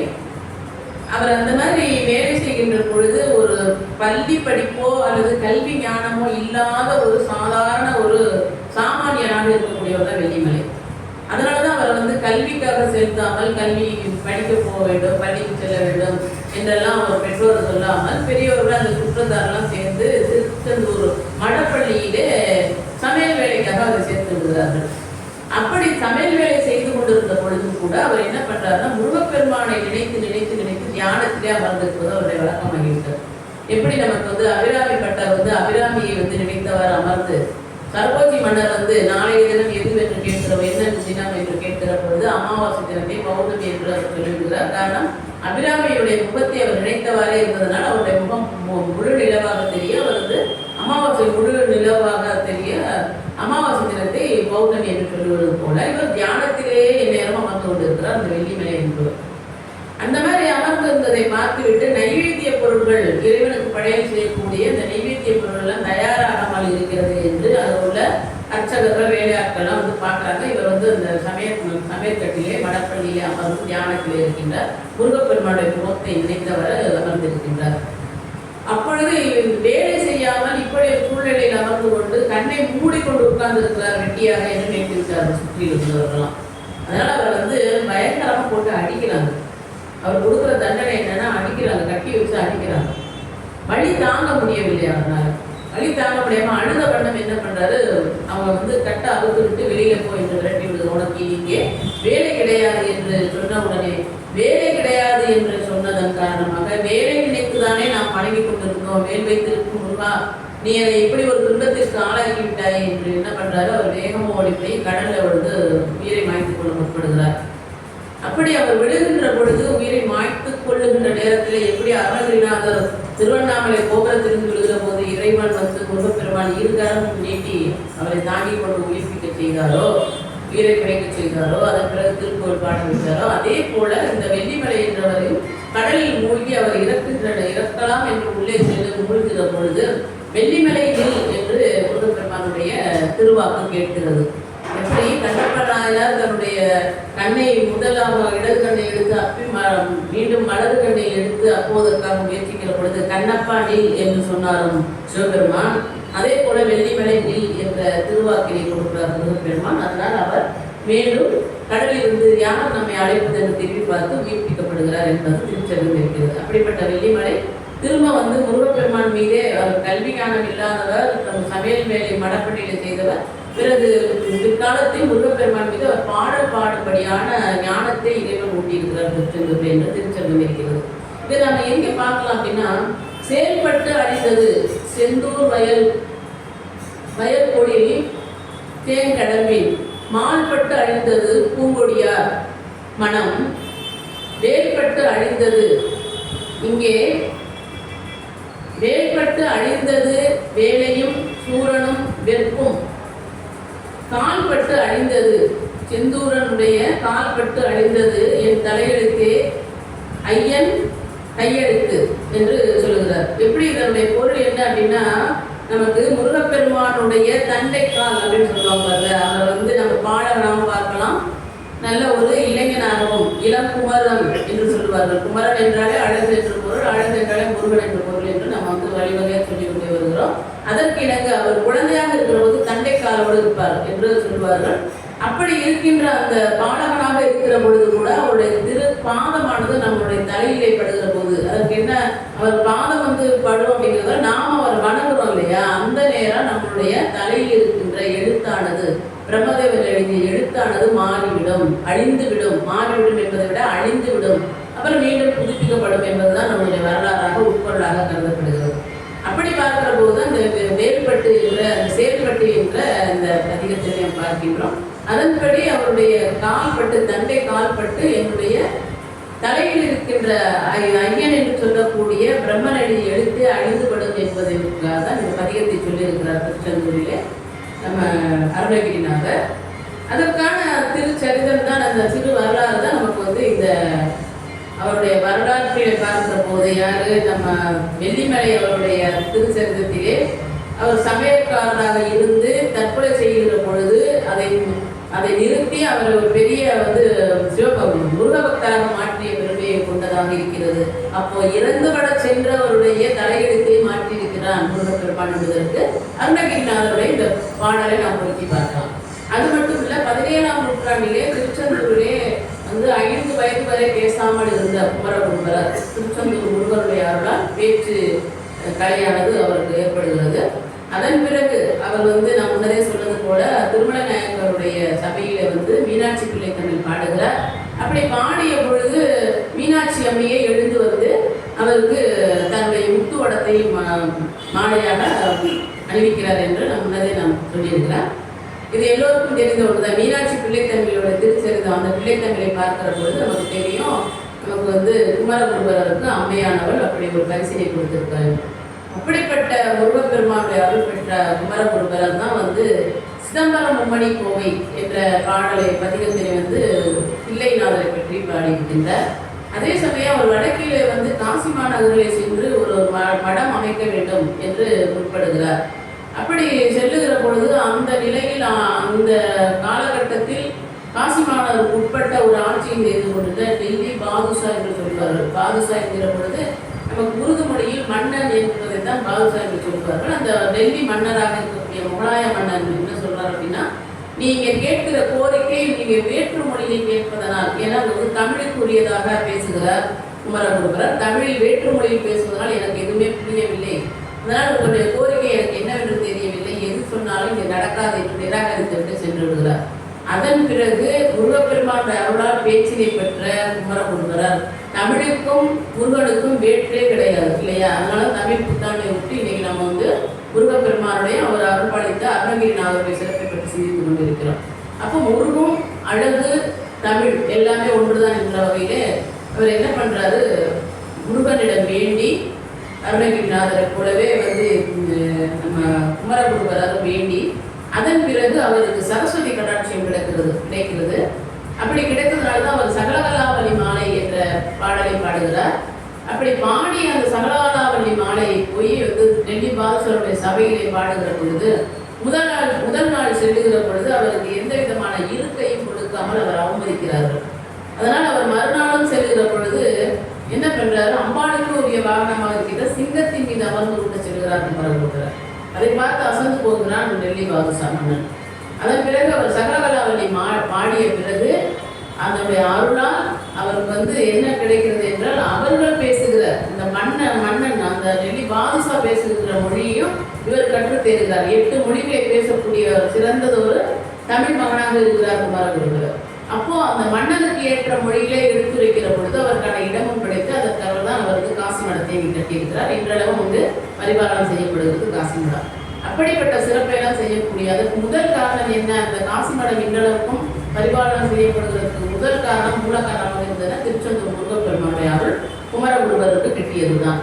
அவர் அந்த மாதிரி வேலை செய்கின்ற பொழுது ஒரு பள்ளி படிப்போ அல்லது கல்வி ஞானமோ இல்லாத ஒரு சாதாரண ஒரு சாமானியனாக இருக்கக்கூடியவர் தான் வெள்ளிமலை. அதனாலதான் அவரை வந்து கல்விக்காக செலுத்தாமல் கல்வி படிக்க போக வேண்டும், பள்ளிக்கு செல்ல வேண்டும் என்றெல்லாம் அவர் பெற்றோர் சொல்லாமல் பெரியவர்கள் அந்த சுற்றத்தாரெல்லாம் சேர்ந்து திருச்செந்தூர் மடப்பள்ளியிலே சமையல் வேலைக்காக அவரை சேர்த்து விடுகிறார்கள். அப்படி சமையல் வேலை செய்து கொண்டிருந்த பொழுதும் கூட அவர் என்ன பண்றாருன்னா முருகப்பெருமானை நினைத்து நினைத்து நினைத்து தியானத்திலே அமர்ந்திருப்பது அவருடைய வழக்கமாகிவிட்டார். எப்படி நமக்கு வந்து அபிராமி பட்டர் வந்து அபிராமியை வந்து நினைத்தவர் அமர்ந்து சர்வோஜி மன்னர் வந்து நாளைய தினம் எது என்று கேட்கிறோம், என்ன தினம் என்று கேட்கிற பொழுது அமாவாசை தினத்தை பௌர்ணமி என்று அவர் சொல்லிவிடுகிறார். காரணம் அபிராமியுடைய முகத்தை அவர் நினைத்தவாறே இருந்ததனால் அவருடைய முகம் முழு நிலவாக தெரிய, அவர் வந்து அமாவாசை முழு நிலவாக தெரிய அமாவாசை தினத்தை பௌர்ணமி என்று சொல்லுவது போல இவர் தியானத்திலேயே எந்நேரம் அமர்ந்து கொண்டிருக்கிறார் அந்த வெள்ளிமலை என்பவர். அந்த மாதிரி அமர்ந்து இருந்ததை பார்த்துவிட்டு நைவேத்திய பொருட்கள் இறைவனுக்கு படையல் செய்யக்கூடிய இந்த நைவேத்திய பொருட்கள் தயாராகாமல் இருக்கிறது என்று அதில் உள்ள அர்ச்சகர்கள் வேலையாட்கள்லாம் வந்து பார்க்குறாங்க. இவர் வந்து அந்த சமையற்கட்டிலே மடப்பள்ளியிலே அமர்ந்து தியானத்திலே இருக்கின்றார். முருகப்பெருமானுடைய முகத்தை நினைத்தவர் அமர்ந்திருக்கின்றார். அப்பொழுது வேலை செய்யாமல் இப்படி சூழ்நிலையில் அமர்ந்து கொண்டு கண்ணை மூடிக்கொண்டு உட்கார்ந்து இருக்கிறார் வெட்டியாக என்று நினைத்திருக்கிறார் சுற்றி இருந்தவர்களாம். அதனால அவர் வந்து பயங்கரமாக போட்டு அடிக்கிறாங்க. அவர் கொடுக்குற தண்டனை என்னன்னா அடிக்கிறாங்க, கட்டி வச்சு அடிக்கிறாங்க. வழி தாங்க முடியவில்லை. அவரால் வழி தாங்க முடியாம அழுத வண்ணம் என்ன பண்றாரு, அவங்க வந்து கட்ட அவுத்து விட்டு வெளியில போய் என்று விரட்டி விடுது. உனக்கு இங்கே வேலை கிடையாது என்று சொன்ன உடனே வேலை கிடையாது என்று சொன்னதன் காரணமாக வேலை நினைத்துதானே நாம் வணங்கி கொண்டிருந்தோம், வேல் வைத்திருக்கும் முருகா நீ அதை இப்படி ஒரு துன்பத்திற்கு ஆளாக்கி விட்டாய் என்று என்ன பண்றாரு, அவர் வேகமாக ஓடி போய் கடல்ல விழுந்து உயிரை மாய்த்து கொள்ள முற்படுகிறார். அப்படி அவர் விழுகின்ற பொழுது உயிரை மாய்த்துக் கொள்ளுகின்ற நேரத்தில் எப்படி அருணகிரிநாதர் திருவண்ணாமலை கோபுரத்திலிருந்து விழுகிற போது இறைவன் வந்து முருகப்பெருமான் இருகரம் நீட்டி அவரை தாங்கி கொண்டு உயிர்ப்பிக்க செய்தாரோ, உயிரை கிடைக்க செய்தாரோ, அதன் பிறகு திருக்கோள் பாட வைத்தாரோ, அதே போல இந்த வெள்ளிமலை என்றவரையும் கடலில் மூழ்கி அவர் இறக்கலாம் என்று உள்ளே சென்று மூழ்கிற பொழுது வெள்ளிமலை என்று முருகப்பெருமானுடைய திருவாக்கு கேட்கிறது. எப்படி கண்ணப்பனாயார் தன்னுடைய கண்ணை முதலாக இடது கண்ணை எடுத்து அப்பி மீண்டும் வலது கண்ணை எடுத்து அப்போதற்காக முயற்சிக்கிற பொழுது கண்ணப்பா நில் என்று சொன்னாரும் சிவபெருமான், அதே போல வெள்ளிமலை நில் என்ற திருவாக்கினை கொடுக்கிறார் முருகப்பெருமான். அதனால் அவர் மேலும் கடலிலிருந்து யார் நம்மை அழைப்பது என்று திரும்பி பார்த்து உயிர்ப்பிக்கப்படுகிறார் என்பது திருச்செல்வம் இருக்கிறது. அப்படிப்பட்ட வெள்ளிமலை திரும்ப வந்து முருகப்பெருமான் மீதே அவர் கல்வி ஞானம் இல்லாதவர், சமையல் வேலை மடப்பள்ளியில செய்தவர், பிறகு பிற்காலத்தில் முருகப்பெருமான் மீது அவர் பாடல் பாடும்படியான ஞானத்தை இறைவன் ஊட்டியிருக்கிறார் திருச்செந்தூர் என்று திருச்செல்வம் இருக்கிறது. இதை நம்ம எங்கே பார்க்கலாம் அப்படின்னா, செயல்பட்டு அழிந்தது செந்தூர் வயல் கொடி தேங்கடம்பில், மால்பட்டு அழிந்தது பூங்கொடியார் மனம், வேல்பட்டு அழிந்தது இங்கே வேல்பட்டு அழிந்தது வேலையும் சூரனும் வெறுப்பும், கால்பட்டு அழிந்தது செந்தூரனுடைய கால்பட்டு அழிந்தது என் தலையெழுத்தே ஐயன் கையெழுத்து என்று சொல்லுகிறார். எப்படி இதனுடைய பொருள் என்ன அப்படின்னா, நமக்கு முருகப்பெருமானுடைய தண்டைக்கால் அப்படின்னு சொல்லுவாங்க. அவர் வந்து நம்ம பாடகனாகவும் பார்க்கலாம், நல்ல ஒரு இளைஞனாகவும் இளம் குமரன் என்று சொல்லுவார்கள். குமரன் என்றாலே அழகு என்று பொருள், அழகு என்றாலே முருகன் என்று பொருள் என்று நம்ம வந்து வழிவகையாக சொல்லிக் கொண்டே வருகிறோம். அதற்கு இணங்க அவர் குழந்தையாக இருக்கிற போது தண்டைக்காலோடு இருப்பார் என்று சொல்வார்கள். அப்படி இருக்கின்ற அந்த பாடகனாக இருக்கிற பொழுது கூட அவருடைய திரு பாதமானது நம்மளுடைய தலையிலே படுகிற போது அதற்கு என்ன, அவர் பாதம் வந்து படும் அப்படிங்கிறத நாம் அவர் வணங்குறோம் இல்லையா, அந்த நேரம் நம்மளுடைய தலையில் இருக்கின்ற எழுத்தானது, பிரம்மதேவர் எழுதிய எழுத்தானது மாறிவிடும், அழிந்துவிடும். மாறிவிடும் என்பதை விட அழிந்துவிடும், அப்புறம் மீண்டும் புதுப்பிக்கப்படும் என்பதுதான் நம்முடைய வரலாறாக உட்பொருளாக கருதப்படுகிறது. அப்படி பார்க்கிற போது அந்த வேறுபட்டு என்ற அந்த செயல்பட்டு என்ற அந்த பதிகத்தை பார்க்கின்றோம். அதன்படி அவருடைய கால்பட்டு, தண்டை கால்பட்டு என்னுடைய தலையில் இருக்கின்ற ஐயன் என்று சொல்லக்கூடிய பிரம்மனடி எழுத்து அழிந்துபடும் என்பதற்காக தான் இந்த பதிகத்தை சொல்லியிருக்கிறார் திருச்செந்தூரிலே நம்ம அருணகிரிநாதர். அதற்கான திருச்சரிதம் தான், அந்த சிறு வரலாறு தான் நமக்கு வந்து இந்த அவருடைய வரலாற்றிலே பார்க்கிற போது யாரு நம்ம வெள்ளிமலை அவருடைய திருச்சரிதத்திலே அவர் சமயக்காரராக இருந்து தற்கொலை செய்கிற பொழுது அதை நிறுத்தி அவர் ஒரு பெரிய வந்து முருக பக்தராக மாற்றிய பெருமையை கொண்டதாக இருக்கிறது. அப்போ இறந்துபட சென்றவருடைய தலையெழுத்தை மாற்றியிருக்கிறான் முருகப்பெருமான் என்பதற்கு அருணகிரிநாதருடைய இந்த பாடலை நாம் பொருத்தி பார்க்கலாம். அது மட்டும் இல்லை, 17ஆம் நூற்றாண்டிலே திருச்செந்தூரிலே வந்து 5 வயது வரை பேசாமல் இருந்த குமரகுருபரர் திருச்செந்தூர் முருகனுடைய அருளால் பேச்சு கலையானது அவருக்கு ஏற்படுகிறது. அதன் பிறகு அவர் வந்து நான் முன்னரே சொன்னது போல திருமல நாயக்கருடைய சபையில வந்து மீனாட்சி பிள்ளை தமிழ் பாடுகிறார். அப்படி பாடிய பொழுது மீனாட்சி அம்மையை எழுந்து வந்து அவருக்கு தன்னுடைய முத்து வடத்தை மாலையாக அணிவிக்கிறார் என்று நான் முன்னரே நான் சொல்லியிருக்கிறேன். இது எல்லோருக்கும் தெரிந்த ஒன்றுதான். மீனாட்சி பிள்ளைத்தமிழோட திருச்சரிதம், அந்த பிள்ளைத்தமிழை பார்க்கிற பொழுது நமக்கு தெரியும், நமக்கு வந்து குமரகுருபரருக்கு அம்மையானவள் அப்படி ஒரு பரிசினை கொடுத்திருக்காரு. அப்படிப்பட்ட முருகப்பெருமானுடைய அருள் பெற்ற குமரகுருபரர் தான் வந்து சிதம்பரம் மும்மணி கோவை என்ற பாடலை பதிகத்தினை வந்து பிள்ளைநாதரை பற்றி பாடியிருக்கின்றார். அதே சமயம் அவர் வடக்கிலே வந்து காசி மாநகரிலே சென்று ஒரு மடம் அமைக்க வேண்டும் என்று முற்படுகிறார். அப்படி செல்லுகிற பொழுது அந்த நிலையில் அந்த காலகட்டத்தில் காசி மாநகருக்கு உட்பட்ட ஒரு ஆட்சியை செய்து கொண்டிருந்த டெல்லி பாதுஷா என்று சொல்வார்கள். பாதுஷா என்கிற பொழுது நமக்கு உருது மொழியில் மன்னன் என்பதை தான் பாதுஷா என்று சொல்வார்கள். அந்த டெல்லி மன்னராக இருக்கக்கூடிய முகலாய மன்னன் என்ன சொல்றார் அப்படின்னா, நீங்க கேட்கிற கோரிக்கை நீங்க வேற்று மொழியில் கேட்பதனால், ஏன்னா வந்து தமிழுக்குரியதாக பேசுகிறார் குமரகுருபரர், தமிழில் வேற்று மொழியில் பேசுவதனால் எனக்கு எதுவுமே புரியவில்லை, அதனால் உங்களுடைய கோரிக்கை எனக்கு என்னவென்று தெரியவில்லை, எது சொன்னாலும் இது நடக்காது என்று நிராகரித்து விட்டு சென்று விடுகிறார். அதன் பிறகு முருகப்பெருமானுடைய அருளால் பேச்சினை பெற்ற குமரகுருபரர் தமிழுக்கும் முருகனுக்கும் வேற்றே கிடையாது இல்லையா? அதனால தமிழ் புத்தாண்டை விட்டு இன்னைக்கு நம்ம வந்து முருகப்பெருமானுடைய அவர் அருள்பாலித்த அருணகிரிநாதருடைய சிறப்பை பற்றி சிந்தித்துக் கொண்டிருக்கிறோம். அப்போ முருகும் அழகு தமிழ் எல்லாமே ஒன்றுதான் என்ற வகையிலே அவர் என்ன பண்றாரு, முருகனிடம் வேண்டி அருணகிரிநாதரை போலவே வந்து நம்ம குமரகுருபரர் வேண்டி அதன் பிறகு அவருக்கு சரஸ்வதி கடாட்சியம் கிடைக்கிறது. அப்படி கிடைத்ததுனால தான் அவர் சகலகலாவலி மாலை என்ற பாடலை பாடுகிறார். அப்படி பாடி அந்த சகலகலாவலி மாலையை போய் வந்து டெல்லி பாதுஷாவுடைய சபையிலே பாடுகிற பொழுது முதல் நாள் செல்லுகிற பொழுது அவருக்கு எந்த விதமான இருக்கையும் கொடுக்காமல் அவர் அவமதிக்கிறார்கள். அதனால் அவர் மறுநாளும் செல்லுகிற பொழுது என்ன பண்றாரு, அம்பாளுக்கு உரிய வாகனமாக இருக்கிற சிங்கத்தின் மீது அமர்ந்து கொண்டு செல்கிறார் குமரகுருபரர். அதை பார்த்து அசந்து போகிறான் டெல்லி பாதுஷா மன்னன். அதன் பிறகு அவர் சகலகலாவலி பாடிய பிறகு அதனுடைய அருளால் அவருக்கு வந்து என்ன கிடைக்கிறது என்றால், அவர்கள் பேசுகிற இந்த மன்னன் அந்த டெல்லி பாதுஷா பேசுகிற மொழியையும் இவர் கற்றுத் தேர்கிறார். 8 மொழிகளை பேசக்கூடிய சிறந்ததொரு தமிழ் மகனாக இருக்கிறார் குமரகுருபரர். அப்போ அந்த மன்னனுக்கு ஏற்ற மொழியிலே எடுத்துரைக்கிற பொழுது அவருக்கான இடமும் கிடைத்து அதற்காக தான் அவருக்கு காசி மடத்தை கட்டியிருக்கிறார். இன்றளவும் வந்து பரிபாலனம் செய்யப்படுகிறது காசி மடம். அப்படிப்பட்ட சிறப்பையெல்லாம் செய்யக்கூடிய அதற்கு முதல் காரணம் என்ன, அந்த காசி மடம் இன்றளவுக்கும் பரிபாலனம் செய்யப்படுவதற்கு முதல் காரணம் மூல காரணமாக இருந்ததுன்னா திருச்செந்தூர் முருகப்பெருமானுடைய அருள் குமரகுருபரருக்கு கிட்டியதுதான்.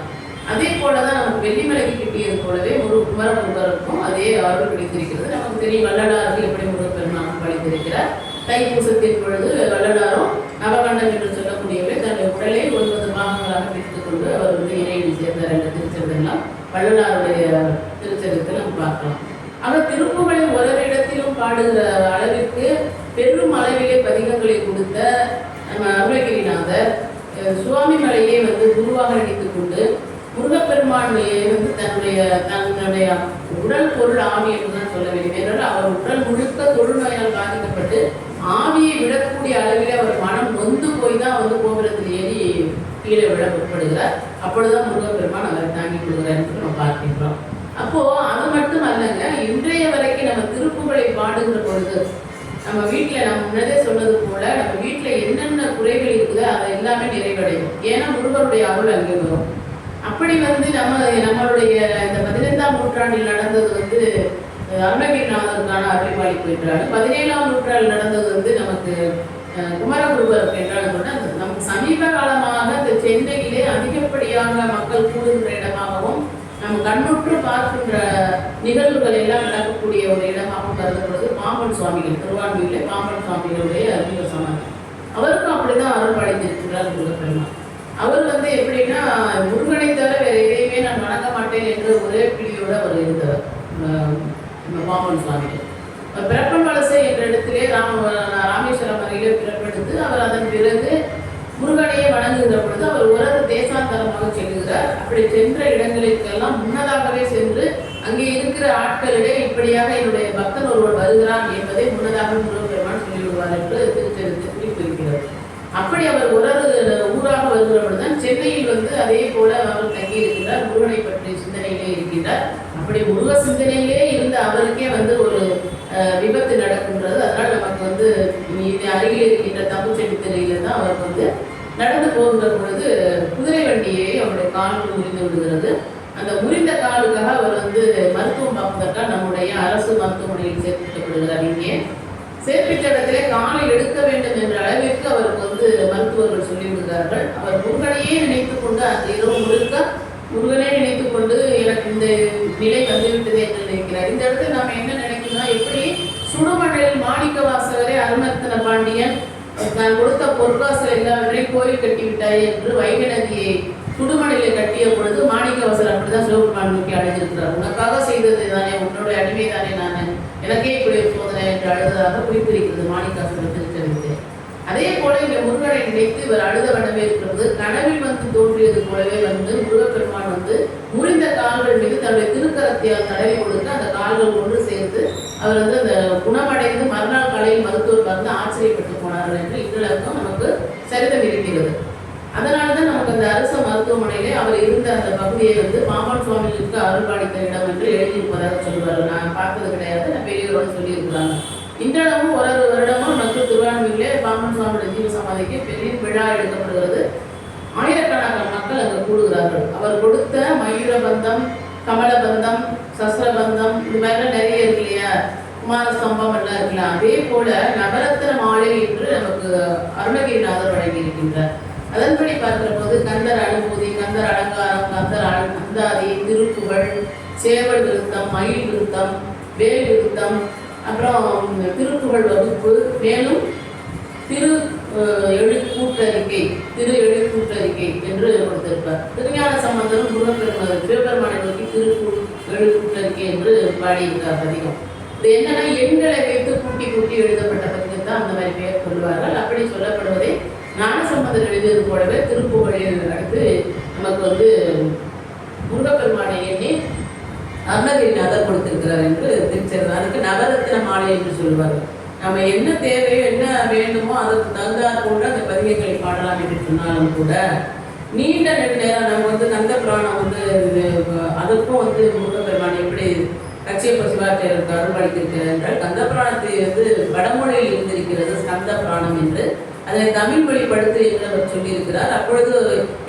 அதே போலதான் நமக்கு வெள்ளிமலைக்கு கிட்டியது போலவே குமரகுருபரருக்கும் அதே அருள் கிடைத்திருக்கிறது. நமக்கு தெரியும், வள்ளலாருக்கு எப்படி முருகப்பெருமான் படைத்திருக்கிறார். தைப்பூசத்தின் பொழுது வள்ளலாரும் நவகண்டம் என்று சொல்லக்கூடியவரை தன்னுடைய உடலை 9 பாகங்களாக பிரித்துக் கொண்டு அவர் வந்து இறைவனை சேர்ந்தார் என்ற திருச்சரிதெல்லாம் வள்ளலாருடைய திருச்சரிதத்தில் நம்ம பார்க்கலாம். அவர் திருப்புகளில் ஒரு இடத்திலும் பாடுகிற அளவிற்கு பெரும் அளவிலே பதிகங்களை கொடுத்த நம்ம அருணகிரிநாதர் சுவாமி மலையை வந்து குருவாக நினைத்துக் கொண்டு முருகப்பெருமானையை வந்து தன்னுடைய உடல் பொருள் ஆவி என்றுதான் சொல்ல வேண்டும். என்றால் அவர் உடல் முழுக்க தொழுநோயால் பாதிக்கப்பட்டு ஆவியை விடக்கூடிய அளவிலே அவர் மனம் நொந்து போய் தான் வந்து கோபுரத்தில் ஏறி கீழே விட முற்படுகிறார். அப்பொழுதுதான் முருகப்பெருமான் அவரை தாங்கிக் கொள்கிறார் என்று நம்ம பார்க்கின்றோம். அப்போ அது மட்டும் அல்லங்க, இன்றைய வரைக்கும் நம்ம திருப்புகளை பாடுகிற பொழுது நம்ம வீட்டில் நம்ம முன்னதே சொன்னது போல நம்ம வீட்டில் என்னென்ன குறைகள் இருக்குதோ அதை எல்லாமே நிறைவடையும். ஏன்னா முருகனுடைய அருள் அங்கே வரும். அப்படி வந்து நம்மளுடைய இந்த 15ஆம் நூற்றாண்டில் நடந்தது வந்து அருணகிரிநாதருக்கான அருள்பாலிப்பு என்றாலும் 17ஆம் நூற்றாண்டில் நடந்தது வந்து நமக்கு குமரகுருபர் என்றாலும் கூட நமக்கு சமீப காலமாக இந்த சென்னையிலே அதிகப்படியான மக்கள் கூடுகின்ற இடமாகவும் நம்ம கண்ணுற்று பார்க்கின்ற நிகழ்வுகள் எல்லாம் நடக்கக்கூடிய ஒரு இடமாகவும் கருதப்படுவது பாம்பன் சுவாமிகள். திருவான்மையிலே பாம்பன் சுவாமிகளுடைய அறிவு சமாதி. அவருக்கும் அப்படிதான் அருள் பாடித்திருக்கிறார் முருகப்பெருமான். அவர் எப்படின்னா முருகனை தவிர வேற எதையுமே நான் வணங்க மாட்டேன் என்று ஒரே பிடியோடு அவர் இருந்தவர் பாம்பன் சுவாமிகள். பிறப்பன் வலசை என்ற இடத்திலே ராமேஸ்வரம் அருகிலே பிறப்பெடுத்து அவர் அதன் பிறகு முருகனையே வணங்குகிற பொழுது அவர் உலக தேசாந்தரமாக செல்லுகிறார். அப்படி சென்ற இடங்களுக்கெல்லாம் முன்னதாகவே சென்று அங்கே இருக்கிற ஆட்களிடையே இப்படியாக என்னுடைய பக்தன் ஒருவர் வருகிறான் என்பதை முன்னதாக முருகப்பெருமான் சொல்லிவிடுவார் என்று திருச்செந்தூர் குறிப்பு இருக்கிறது. அப்படி அவர் ஒரு ஊராக வருகிற பொழுதுதான் சென்னையில் அதே போல அவர் தங்கியிருக்கிறார். முருகனை பற்றிய சிந்தனையிலே இருக்கின்றார். அப்படி முருக சிந்தனையிலே இருந்த அவருக்கே ஒரு விபத்து நடக்கின்றது. அதனால் நமக்கு இது அருகில் இருக்கின்ற தம்புச்செடி திரையில தான் அவருக்கு நடந்து போகிற பொழுது குதிரை வண்டியை அவருடைய கால்கள் முறிந்து விடுகிறது. அந்த முறிந்த காலுக்காக அவர் மருத்துவம் பார்ப்பதற்காக நம்முடைய அரசு மருத்துவமனையில் சேர்ப்பிக்கப்படுகிறார். இங்கே சேர்ப்பித்த இடத்திலே காலை எடுக்க வேண்டும் என்ற அளவிற்கு அவருக்கு மருத்துவர்கள் சொல்லிவிடுகிறார்கள். அவர் முருகனையே நினைத்துக் கொண்டு அந்த இரவு முழுக்க முருகனே நினைத்துக் கொண்டு எனக்கு இந்த நிலை வந்துவிட்டது என்று நினைக்கிறார். இந்த இடத்துல நாம என்ன நினைக்கணும், எப்படி சுடுமணலில் மாணிக்க வாசகரை அருமர்த்தன பாண்டியன் நான் கொடுத்த பொற்காசல் எல்லாவற்றையும் கோயில் கட்டிவிட்டாய் என்று வைகை நதியை சுடுமணலை கட்டிய பொழுது மாணிக்க வாசகர் அப்படிதான் சிவபெருமான் நோக்கி அடைஞ்சிருக்கிறார். உனக்காக செய்தது தானே, உன்னோட அடிமை தானே, நான் எனக்கே இப்படி சோதனை என்று அழுததாக குறிப்பிருக்கிறது மாணிக்காசர் திருச்செந்தூர். அதே போல இந்த முருகனை நினைத்து இவர் அழுத வண்ணமே இருக்கிறது. கனவில் தோன்றியது போலவே முருகப்பெருமான் முறிந்த கால்கள் மீது தன்னுடைய திருக்கரத்தையால் தடவி கொடுத்து அந்த கால்கள் ஒன்று சேர்த்து அவர் அந்த குணமடைந்து மறுநாள் காலையில் மருத்துவர் ஆச்சரியப்பட்டு போனார்கள் என்று இன்றளவுக்கும் நமக்கு சரிதம் இருக்கிறது. அதனால்தான் நமக்கு அந்த அரசு மருத்துவமனையிலே அவர் இருந்த அந்த பகுதியை பாம்பன் சுவாமிகளுக்கு அருள் பாடித்த இடம் என்று எழுதியிருப்பதாக சொல்லுவார்கள். நான் பார்த்தது கிடையாது, நான் பெரியவரோடு சொல்லியிருக்கிறாங்க. இன்றளவும் ஒரு வருடமும் நமக்கு திருவான்மையிலே பாம்பன் சுவாமியோட ஜீவ சமாதிக்கு பெரிய விழா எடுக்கப்படுகிறது. ஆயிரக்கணக்கான மக்கள் அங்கு கூடுகிறார்கள். அவர் கொடுத்த மயூரபந்தம், கமலபந்தம், சஸ்திரபந்தம் இது மாதிரிலாம் நிறைய இருக்கு இல்லையா, குமாரஸ்தம்பம் எல்லாம் இருக்கலாம். அதே போல நவரத்ன மாலை என்று நமக்கு அருணகிரிநாதர் வழங்கி இருக்கின்றார். அதன்படி பார்க்கிற போது கந்தர் அனுபூதி, கந்தர் அலங்காரம், கந்தர் அந்தாதி, திருப்புகழ், சேவல் விருத்தம், மயில் விருத்தம், வேல் விருத்தம், அப்புறம் திருப்புகழ் வகுப்பு, மேலும் திரு எழுக்கூட்டறிக்கை என்று கொடுத்திருப்பார். திருஞான சம்பந்தரும் முருகப்பெருமான் சிவபெருமானை நோக்கி எழுக்கூட்டறிக்கை என்று பாடியிருக்கார் பதிகம். இது என்னன்னா எண்களை வைத்து கூட்டி கூட்டி எழுதப்பட்ட பதிகம் தான் அந்த மாதிரி பெயர் சொல்லுவார்கள். அப்படி சொல்லப்படுவதை ஞானசம்பந்தர் எழுதியது போலவே திருப்புகழில் அடுத்து நமக்கு முருகப்பெருமானை எண்ணி அருணகிரிநாதர் கொடுத்திருக்கிறார் என்று திருச்செந்தூர். அதுக்கு நவரத்ன மாலை என்று சொல்லுவார்கள். நம்ம என்ன தேவையோ என்ன வேண்டுமோ அதற்கு தகுந்தாற் போன்று அந்த பதிகங்களை பாடலாம் என்று சொன்னாலும் கூட நீண்ட நேரம் நம்ம கந்த புராணம் அதுக்கும் முருகப்பெருமான் எப்படி கச்சியப்ப சிவாச்சாரியருக்கு அருள்பாடித்திருக்கிறார் என்றால் கந்த புராணத்தை வடமொழியில் இருந்திருக்கிறது ஸ்கந்த புராணம் என்று, அதை தமிழ் மொழிப்படுத்து என்று அவர் சொல்லியிருக்கிறார். அப்பொழுது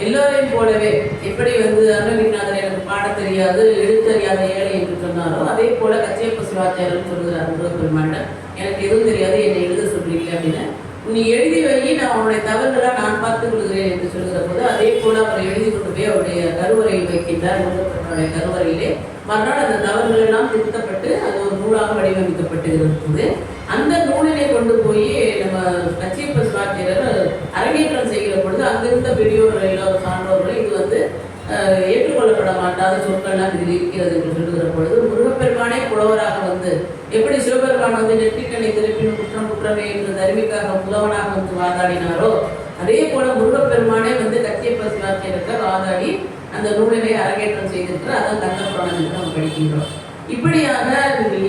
எல்லோரையும் போலவே எப்படி அருணகிரிநாதர் எனக்கு பாட தெரியாது எழுத்தறியாத ஏழை என்று சொன்னாரோ அதே போல கச்சியப்ப சிவாச்சாரியர் சொல்லுகிறார் முருகப்பெருமான், எனக்கு எதுவும் தெரியாது என்னை எழுத சொல்றீங்க அப்படின்னு, நீ எழுதி வை, நான் அவனுடைய தவறுகளாக நான் பார்த்துக் கொள்கிறேன் என்று சொல்கிற போது அதே போல அவர் எழுதி கொண்டு போய் அவருடைய கருவறையில் வைக்கின்றார். முருகப்பெருமானுடைய கருவறையிலே மறுநாள் அந்த தவறுகள் எல்லாம் திருத்தப்பட்டு அது ஒரு நூலாக வடிவமைக்கப்பட்டு இருந்தது. அந்த நூலினை கொண்டு போய் நம்ம கச்சியப்ப சிவாச்சாரியர் அரங்கேற்றம் செய்கிற பொழுது அங்கிருந்த பெரியோர்கள் எல்லோரும் சான்றோர்கள் இது ஏற்றுக்கொள்ளப்பட மாட்டாத சொற்கள்லாம் இதில் இருக்கிறது என்று சொல்லுகிற பொழுது முருகப்பெருமானே புலவராக எப்படி சிவபெருமான் நெற்றிக்கண்ணை திருப்பினும் குற்றம் குற்றமே என்று தருமிக்காக புலவனாக வாதாடினாரோ அதே போல முருகப்பெருமானே கச்சியப்ப சிவாச்சாரியருக்கு வாதாடி அந்த நூலினை அரங்கேற்றம் செய்திருக்கிறார். அதான் கந்த புராணம் என்று நாம் படிக்கின்றோம். இப்படியாக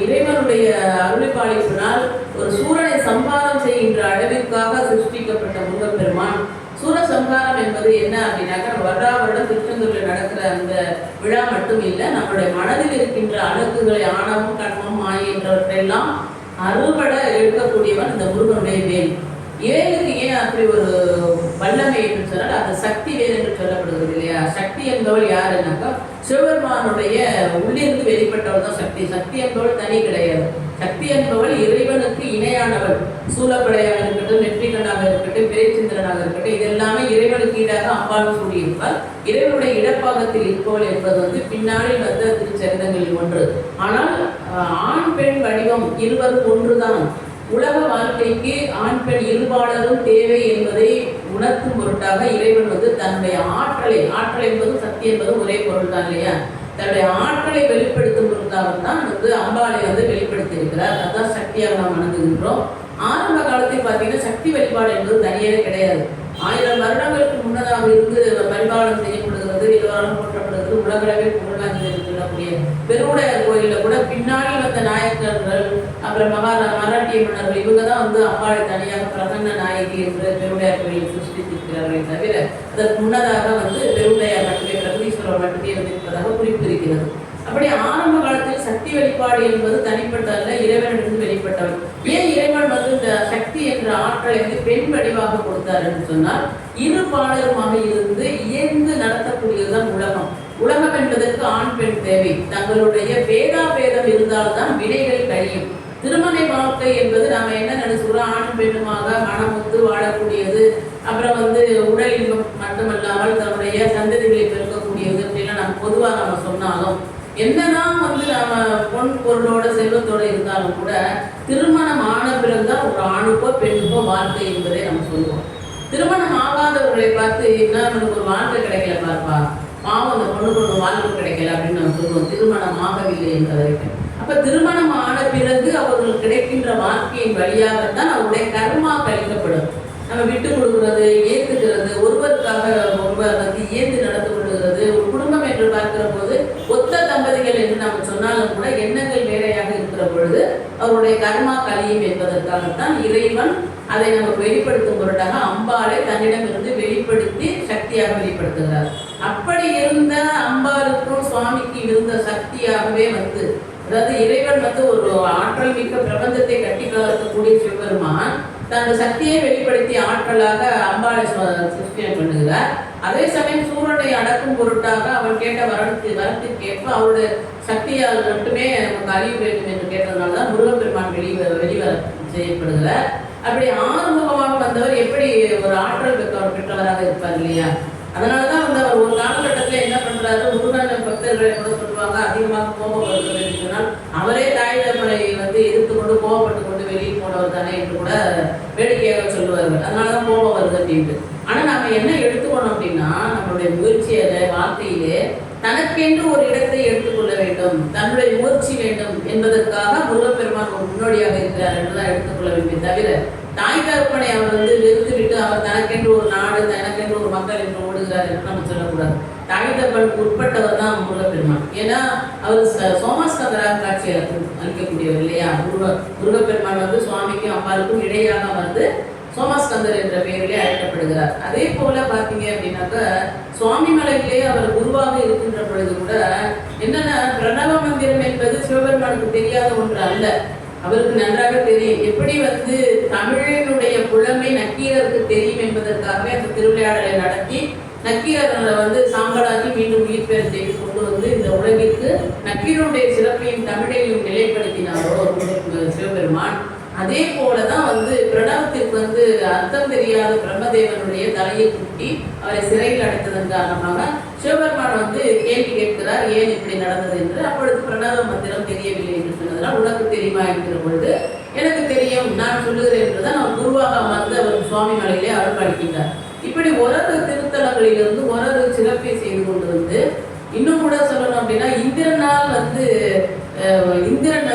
இறைவனுடைய அருளிப்பாளிப்பினால் ஒரு சூரனை சம்ஹாரம் செய்கின்ற அளவிற்காக சிருஷ்டிக்கப்பட்ட முருகப்பெருமான் சூரசம்ஹாரம் என்பது என்ன அப்படின்னாக்கா வருடம் திருச்செந்தூரில் நடக்கிற அந்த விழா மட்டும் இல்லை, நம்மளுடைய மனதில் இருக்கின்ற அழுக்குகளை ஆணவம் கண்மம் மாயை என்றவற்றையெல்லாம் அறுபட எடுக்கக்கூடியவன் இந்த முருகனுடைய வேல். ஏழுக்கு ஏன் அப்படி ஒரு வல்லமை என்று சொன்னால் அது சக்தி வேறு என்று சொல்லப்படுகிறது இல்லையா? சக்தி என்பவள் யாருன்னாக்கா சிவபெருமானுடைய உள்ளிருந்து வெளிப்பட்டவள் தான் சக்தி. சக்தி என்பவள் தனி கிடையாது. சக்தி என்பவள் இறைவனுக்கு இணையானவள். சூலப்படையாக இருக்கட்டும், நெற்றிகனாக இருக்கட்டும், பிறைச்சந்திரனாக இருக்கட்டும், இதெல்லாமே இறைவனுக்கு ஈடாக அம்பாள் சூடியிருப்பாள். இறைவனுடைய இடப்பாகத்தில் இருப்பவள் என்பது பின்னாடி வந்த திருச்சரிதங்களில் ஒன்று. ஆனால் ஆண் பெண் வடிவம் இருவரும் ஒன்றுதான். உலக வாழ்க்கைக்கு ஆண் பெண் இருபாலரும் தேவை என்பதை உணர்த்தும் பொருட்டாக இறைவன் தன்னுடைய ஆற்றல் என்பதும் சக்தி என்பதும் ஒரே பொருள் தான் இல்லையா? தன்னுடைய ஆற்றலை வெளிப்படுத்தும் பொருட்டாகத்தான் அம்பாளை வெளிப்படுத்தி இருக்கிறார். அதுதான் சக்தியாக நாம் வணங்குகின்றோம். ஆரம்ப காலத்தில் பார்த்தீங்கன்னா சக்தி வழிபாடு என்பது தனியாக கிடையாது. 1000 வருடங்களுக்கு முன்னதாக இருந்து பரிபாலனம் செய்யப்படுகிறது, எல்லோரும் போற்றப்படுகிறது. உலகளவில் புகழ்வாய்ந்தது சொல்லக்கூடிய பெருவுடையார் கோயிலில் கூட பின்னாடி வந்த நாயக்கர்கள், அப்புறம் மராட்டிய மன்னர்கள், இவங்க தான் அம்பாளை தனியாக பிரசன்ன நாயகி என்று பெருவுடையார் கோயிலில் சிருஷ்டித்திருக்கிறார்களே தவிர அதற்கு முன்னதாக பெருவுடையார் மட்டுமே, பிரகதீஸ்வரர் மட்டுமே இருந்திருப்பதாக குறிப்பு இருக்கிறது. அப்படி ஆரம்ப காலத்தில் சக்தி வெளிப்பாடு என்பது தனிப்பட்டதல்ல, இறைவனிலிருந்து வெளிப்பட்டவள். ஏன் இறைவன் இந்த சக்தி என்ற ஆற்றலை பெண் வடிவாக கொடுத்தார் என்று சொன்னால், இரு பாலருமாக இருந்து இயந்து நடத்தக்கூடியதுதான் உலகம். உலகம் என்பதற்கு ஆண் பெண் தேவை. தங்களுடைய பேதம் இருந்தால்தான் வினைகள் கழியும். திருமண வாழ்க்கை என்பது நாம என்ன நினைச்சுக்கிறோம், ஆணும் பெண்ணுமாக மனமுத்து வாழக்கூடியது, அப்புறம் உடல் இன்பம் மட்டுமல்லாமல் தன்னுடைய சந்ததிகளை பெருக்கக்கூடியது அப்படின்னா நம்ம பொதுவாக நம்ம சொன்னாலும், என்னதான் நாம பொன் பொருளோட செல்வத்தோட இருந்தாலும் கூட திருமணம் ஆன பிறகுதான் ஒரு ஆணுக்கோ பெண்ணுக்கோ வாழ்க்கை என்பதை நம்ம சொல்லுவோம். திருமணம் ஆகாதவர்களை பார்த்து என்ன நமக்கு ஒரு வாழ்க்கை கிடைக்கல பார்ப்பா, பாவம் அந்த பொண்ணுக்கு ஒரு வாழ்க்கை கிடைக்கல அப்படின்னு நம்ம சொல்லுவோம், திருமணம் ஆகவில்லை என்ற வரைக்கும். அப்ப திருமணம் ஆன பிறகு அவர்கள் கிடைக்கின்ற வாழ்க்கையின் வழியாகத்தான் அவருடைய கர்மா கழிக்கப்படும். நம்ம விட்டு கொடுக்கிறது, ஏற்றுக்கிறது, ஒருவருக்காக ஒருவர் ஏந்து நடந்து கொள்கிறது. ஒரு குடும்பம் என்று பார்க்கிற போது ஒத்த தம்பதிகள் என்று நாம் சொன்னாலும் கூட எண்ணங்கள் வேறையாக இருக்கிற பொழுது அவருடைய கர்மா கழியும் என்பதற்காகத்தான் இறைவன் அதை நமக்கு வெளிப்படுத்தும் பொருட்டாக அம்பாளை தன்னிடமிருந்து வெளிப்படுத்தி சக்தியாக வெளிப்படுத்துகிறார். அப்படி இருந்த அம்பாளுக்கும் சுவாமிக்கு இருந்த சக்தியாகவே அதாவது இறைவன் ஒரு ஆற்றல் மிக்க பிரபஞ்சத்தை கட்டி கலக்கக்கூடிய சிவபெருமான் தன் சக்தியை வெளிப்படுத்தி ஆற்றலாக அம்பாளை சிருஷ்டியம் பண்ணுகிறார். அதே சமயம் சூரனை அடக்கும் பொருட்டாக அவன் கேட்ட வரத்திற்கேற்ப அவருடைய சக்தியால் மட்டுமே நமக்கு அழிவு வேண்டும் என்று கேட்டதுனால தான் முருகப்பெருமான் வெளிவர செய்யப்படுகிறார். அப்படி ஆறுமுகமாக வந்தவர் எப்படி ஒரு ஆற்றல் பெற்றவராக இருப்பார் இல்லையா? அதனாலதான் அவர் ஒரு காலகட்டத்தில் என்ன பண்றாரு, முருகன் பக்தர்களை கூட சொல்லுவாங்க, அதிகமாக கோபம் வருகிறது என்று சொன்னால் அவரே தாய் தகப்பனை எதிர்த்து கொண்டு கோபப்பட்டு கொண்டு வெளியில் போனவர் தானே என்று கூட வேடிக்கையாக சொல்லுவார்கள். அதனாலதான் கோபம் வருது அப்படின்ட்டு. ஆனா நாம என்ன எடுத்துக்கணும் அப்படின்னா, நம்மளுடைய முயற்சியில வாழ்க்கையிலே தனக்கென்று ஒரு இடத்தை எடுத்துக்கொள்ள வேண்டும், தன்னுடைய முயற்சி வேண்டும் என்பதற்காக முருகப்பெருமான் ஒரு முன்னோடியாக இருக்கிறார் என்றுதான் எடுத்துக்கொள்ள வேண்டும். தவிர தாய் தகப்பனை அவர் வெறுத்து விட்டு அவர் தனக்கென்று ஒரு நாடு, தனக்கென்று ஒரு மக்கள் என்று ஓடுகிறார் என்று நம்ம சொல்லக்கூடாது. தாய் தகப்பனுக்கு உட்பட்டவர் தான் முருகப்பெருமான். ஏன்னா அவர் சோமாஸ்கந்தராக காட்சி அளிக்கக்கூடியவர் இல்லையா? முருகப்பெருமான் சுவாமிக்கும் அம்பாளுக்கும் இடையாக சோமாஸ்கந்தர் என்ற பெயரிலே அழைக்கப்படுகிறார். அதே போல பார்த்தீங்க அப்படின்னாக்கா சுவாமி மலையிலே அவர் குருவாக இருக்கின்ற பொழுது கூட என்னன்னா, பிரணவ மந்திரம் என்பது சிவபெருமானுக்கு தெரியாத ஒன்று அல்ல, அவருக்கு நன்றாக தெரியும். எப்படி தமிழினுடைய புலமை நக்கீரருக்கு தெரியும் என்பதற்காகவே அந்த திருவிளையாடலை நடத்தி நக்கீரர்களை சாம்பலாக்கி மீண்டும் உயிர் பெயர் செய்து கொண்டு இந்த உலகிற்கு நக்கீரனுடைய சிறப்பையும் தமிழையும் நிலைப்படுத்தினாரோ சிவபெருமான். அதே போலதான் பிரணவத்திற்கு அர்த்தம் தெரியாத பிரம்மதேவனுடைய தலையை குட்டி அவரை சிறையில் அடைத்ததன் காரணமாக சிவபெருமான் கேள்வி கேட்கிறார், ஏன் இப்படி நடந்தது என்று. அப்பொழுது பிரணவ மந்திரம் தெரியவில்லை என்று சொன்னதனால், உனக்கு தெரியுமா என்கிற பொழுது எனக்கு தெரியும், நான் சொல்லுகிறேன் என்றுதான் அவர் குருவாக அவர் சுவாமி மலையிலே அருள்பாலிக்கின்றார். இப்படி ஒரு திருத்தலங்களிலிருந்து ஒரு சிறப்பை செய்து கொண்டு இன்னும் கூட சொல்லணும் அப்படின்னா, இந்திரனால் இந்திரன்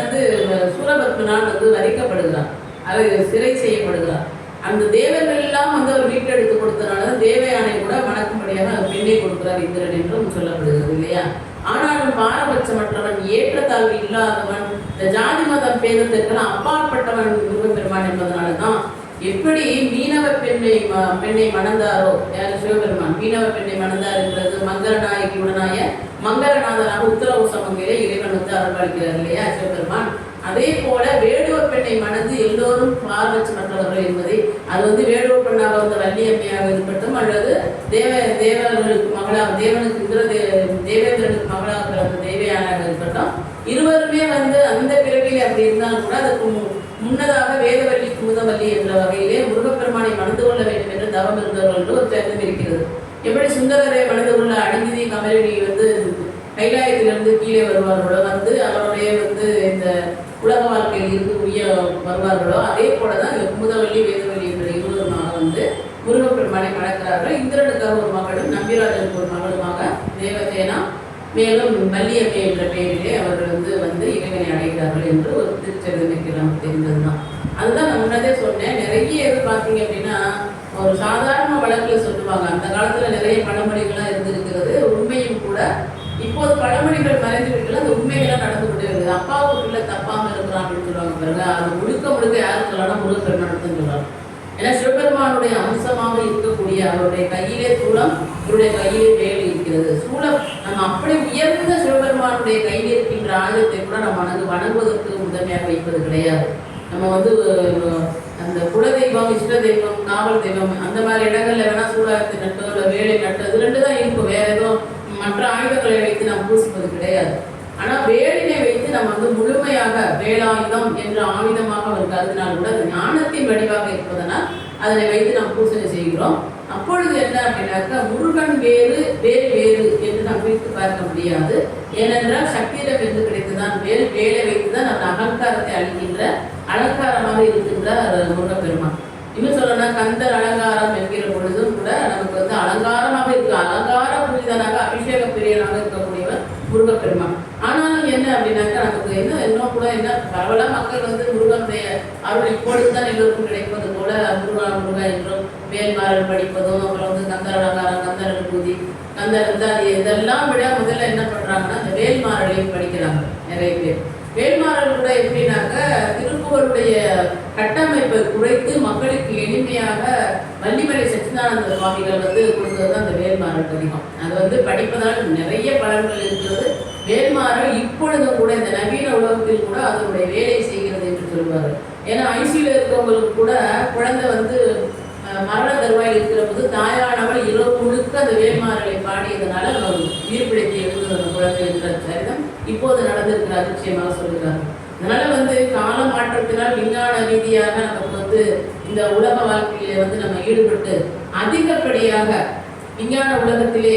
சூரபத்மனால் வதைக்கப்படுகிறார், அது சிறை செய்யப்படுகிறார். அந்த தேவர்கள் எல்லாம் அவர் மீட்டெடுத்து கொடுத்தனால தேவயானை கூட வணக்கும்படியாக பெண்ணை கொடுக்கிறார் இந்திரன் என்றும் சொல்லப்படுகிறது இல்லையா? ஆனாலும் பாரபட்சமற்றவன், ஏற்றத்தாழ்வு இல்லாதவன், இந்த ஜாதி மதம் பேதத்திற்கெல்லாம் அப்பாற்பட்டவன் முருகப்பெருமான் என்பதனாலதான் எப்படி மீனவ பெண்ணை மணந்தாரோ யார் சிவபெருமான், மீனவ பெண்ணை மணந்தார் என்றது மங்களநாயகி உடனாய மங்களநாதனாக உத்தரவு சமங்கையிலே இறைவன் அருள்பாலிக்கிறார் இல்லையா சிவபெருமான். அதே போல வேடுவர் பெண்ணை மணந்து எல்லோரும் பார்வச்சு மற்றவர்கள் என்பதை அது வந்து வேடுவர் பெண்ணாக வந்த வள்ளி அம்மையாக இருக்கட்டும் அல்லது தேவர்களுக்கு மகளாக தேவனுக்கு தேவேந்திரனுக்கு மகளாக பிறந்த தேவையானாக இருக்கட்டும், இருவருமே வந்து அந்த பிறவிலே அப்படி இருந்தாலும் கூட அதுக்கு முன்னதாக வேதவல்லி குமுதவல்லி என்ற வகையிலே முருகப்பெருமானை மணந்து கொள்ள வேண்டும் என்று தவம் இருந்தவர்கள் என்று ஒரு சரிதம் இருக்கிறது. எப்படி சுந்தரரை மணந்து கொள்ள அடிநிதி கமலினி வந்து கைலாயத்திலிருந்து கீழே வருவார்களோ, வந்து அவருடைய வந்து இந்த உலக வாழ்க்கையில் இருக்கக்கூடிய வருவார்களோ, அதே போலதான் குமுதவல்லி வேதவல்லி என்ற இருவருமாக வந்து முருகப்பெருமானை மணக்கிறார்கள். இந்திரனுக்காக ஒரு மகளும் நம்பிராஜனுக்கு ஒரு மகளுமாக தேவசேனா மேலும் வள்ளியம்மை என்ற பெயரிலே அவர்கள் வந்து இறைவனை அடைகிறார்கள் என்று ஒரு திருச்சரிதம் நமக்கு தெரிந்ததுதான். அதுதான் நான் முன்னதே சொன்னேன். நிறைய எது பார்த்தீங்க அப்படின்னா ஒரு சாதாரண வழக்கில் சொல்லுவாங்க. அந்த காலத்துல நிறைய பழமொழிகள்லாம் இருந்திருக்கிறது, உண்மையும் கூட. இப்போது பழமொழிகள் மறைந்து விட்டு அந்த உண்மைகள்லாம் நடந்து கொண்டே இருக்குது. அப்பாவுக்கு பிள்ளை தப்பாம இருக்கிறான் அப்படின்னு சொல்லுவாங்க பாருங்க. அது முழுக்க யாரும் சொல்லலாம், முருகப்பெருமானத்துன்னு சொல்றாங்க. ஏன்னா சிவபெருமானுடைய அம்சமாக இருக்கக்கூடிய அவருடைய கையிலே சூலம், இவருடைய கையிலே வேல் இருக்கிறது. சூலம் நம்ம அப்படி உயர்ந்த சிவபெருமானுடைய கையில் இருக்கின்ற ஆயுதத்தை கூட நம்ம வணங்குவதற்கு முதன்மையாக வைப்பது கிடையாது. நம்ம வந்து அந்த குலதெய்வம், இஷ்ட தெய்வம், காவல் தெய்வம் அந்த மாதிரி இடங்கள்ல வேணா சூலாயத்தை நட்டோ இல்லை வேலை நட்டு அது ரெண்டு தான் இருக்கும். வேற எதுவும் மற்ற ஆயுதங்களை வைத்து நாம் பூசிப்பது கிடையாது. ஆனா வேலினை வைத்து நம்ம வந்து முழுமையாக வேலாயுதம் என்ற ஆயுதமாக அவர் கருதினால் கூட அது ஞானத்தின் வடிவாக இருப்பதனால் அதனை வைத்து நாம் பூசணை செய்கிறோம். அப்பொழுது என்ன அப்படின்னாக்கா முருகன் வேறு வேறு வேறு என்று நாம் பிரித்து பார்க்க முடியாது. ஏனென்றால் சக்தியிடம் இருந்து கிடைத்துதான் வேலை வைத்துதான் அந்த அலங்காரத்தை அளிக்கின்ற அலங்காரமாக இருக்கின்ற முருகப்பெருமான். இன்னும் சொல்லணும்னா கந்தர் அலங்காரம் என்கிற பொழுதும் கூட நமக்கு வந்து அலங்காரமாக இருக்கு. அலங்கார புரிதனாக அபிஷேக பிரியனாக இருக்கக்கூடியவர் முருகப்பெருமான். ஆனாலும் என்ன அப்படின்னாக்கா நமக்கு இன்னும் கூட என்ன பரவலாக மக்கள் வந்து முருகனுடைய அருள் இப்பொழுதுதான் எல்லோருக்கும் கிடைப்பது போல முருகா என்றும் வேல்மாறல் படிப்பதும், அப்புறம் வந்து கந்தர் அலங்காரம், கந்தர் பூதி, கந்தர் இதெல்லாம் விட முதல்ல என்ன பண்றாங்கன்னா இந்த வேல்மாறலையும் படிக்கிறாங்க நிறைய பேர். வேல்மாறல் கூட எப்படின்னாக்க திருப்புகழுடைய கட்டமைப்பை குறைத்து மக்களுக்கு எளிமையாக வள்ளிமலை சச்சிதானந்த சுவாமிகள் வந்து கொடுத்தது தான் அந்த வேல்மாறல் பதிகம். அது வந்து படிப்பதால் நிறைய பலன்கள் இருக்கிறது. வேல்மாறல் இப்பொழுதும் கூட இந்த நவீன உலகத்தில் கூட அதனுடைய வேலை செய்கிறது என்று சொல்வார். ஏன்னா ஐசியூல இருக்கவங்களுக்கு கூட குழந்தை வந்து மரண தருவாயில் இருக்கிற போது தாயானவள் இரவு முழுக்க அந்த வேல்மாறலை பாடியதனால உயிர் பிழைத்து எழுந்தது அந்த குழந்தை என்ற சரிதம் இப்போது நடந்திருக்கிற அதிர்ச்சியமாக சொல்லுகிறாங்க. அதனால வந்து கால மாற்றத்தினால் விஞ்ஞான ரீதியாக நமக்கு வந்து இந்த உலக வாழ்க்கையில வந்து நம்ம ஈடுபட்டு அதிகப்படியாக விஞ்ஞான உலகத்திலே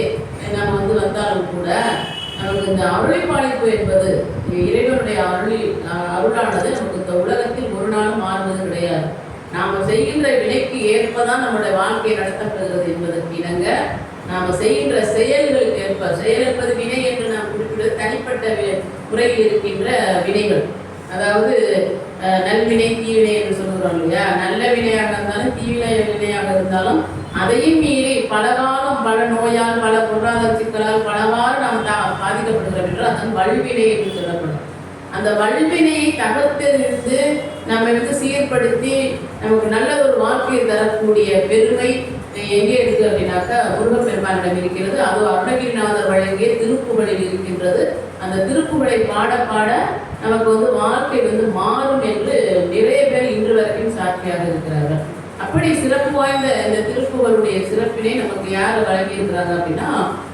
நம்ம வந்து வந்தாலும் கூட நமக்கு இந்த அருளைப்பாளிப்பு என்பது இறைவனுடைய அருளானது நமக்கு இந்த உலகத்தில் ஒரு நாளும் மாறுவது கிடையாது. நாம செய்கின்ற வினைக்கு ஏற்பதான் நம்முடைய வாழ்க்கை நடத்தப்படுகிறது என்பதற்கு இணங்க நாம செய்கின்ற செயல்களுக்கு ஏற்ப, செயல் என்பது வினை என்று நாம் குறிப்பிடுவது தனிப்பட்ட முறையில் இருக்கின்ற வினைகள். அதாவது நல்வினை தீவினை என்று சொல்லுகிறோம் இல்லையா. நல்ல வினையாக இருந்தாலும் வினையாக இருந்தாலும் அதையும் மீறி பல காலம் பல நோயால் பல பொருளாதார சிக்கலால் பலவாறு நாம் பாதிக்கப்படுகிறோம் என்றால் அதன் வல்வினை என்று சொல்லப்படும். அந்த வல்வினையை தகர்த்தெறிந்து நம்மை வந்து சீர்படுத்தி நமக்கு நல்ல ஒரு வாழ்க்கையை தரக்கூடிய பெருமை எங்கே இருக்கு அப்படின்னாக்கா முருகப்பெருமானிடம் இருக்கிறது. அது அருணகிரிநாதர் வழங்கிய திருப்புகழில் இருக்கின்றது. அந்த திருப்புகழை பாட பாட நமக்கு வந்து வாழ்க்கை வந்து மாறும் என்று நிறைய பேர் இன்று வரைக்கும் சாட்சியாக இருக்கிறார்கள். அப்படி சிறப்பு வாய்ந்த இந்த திருப்புகழுடைய சிறப்பினை நமக்கு யார் வழங்கியிருக்கிறாங்க அப்படின்னா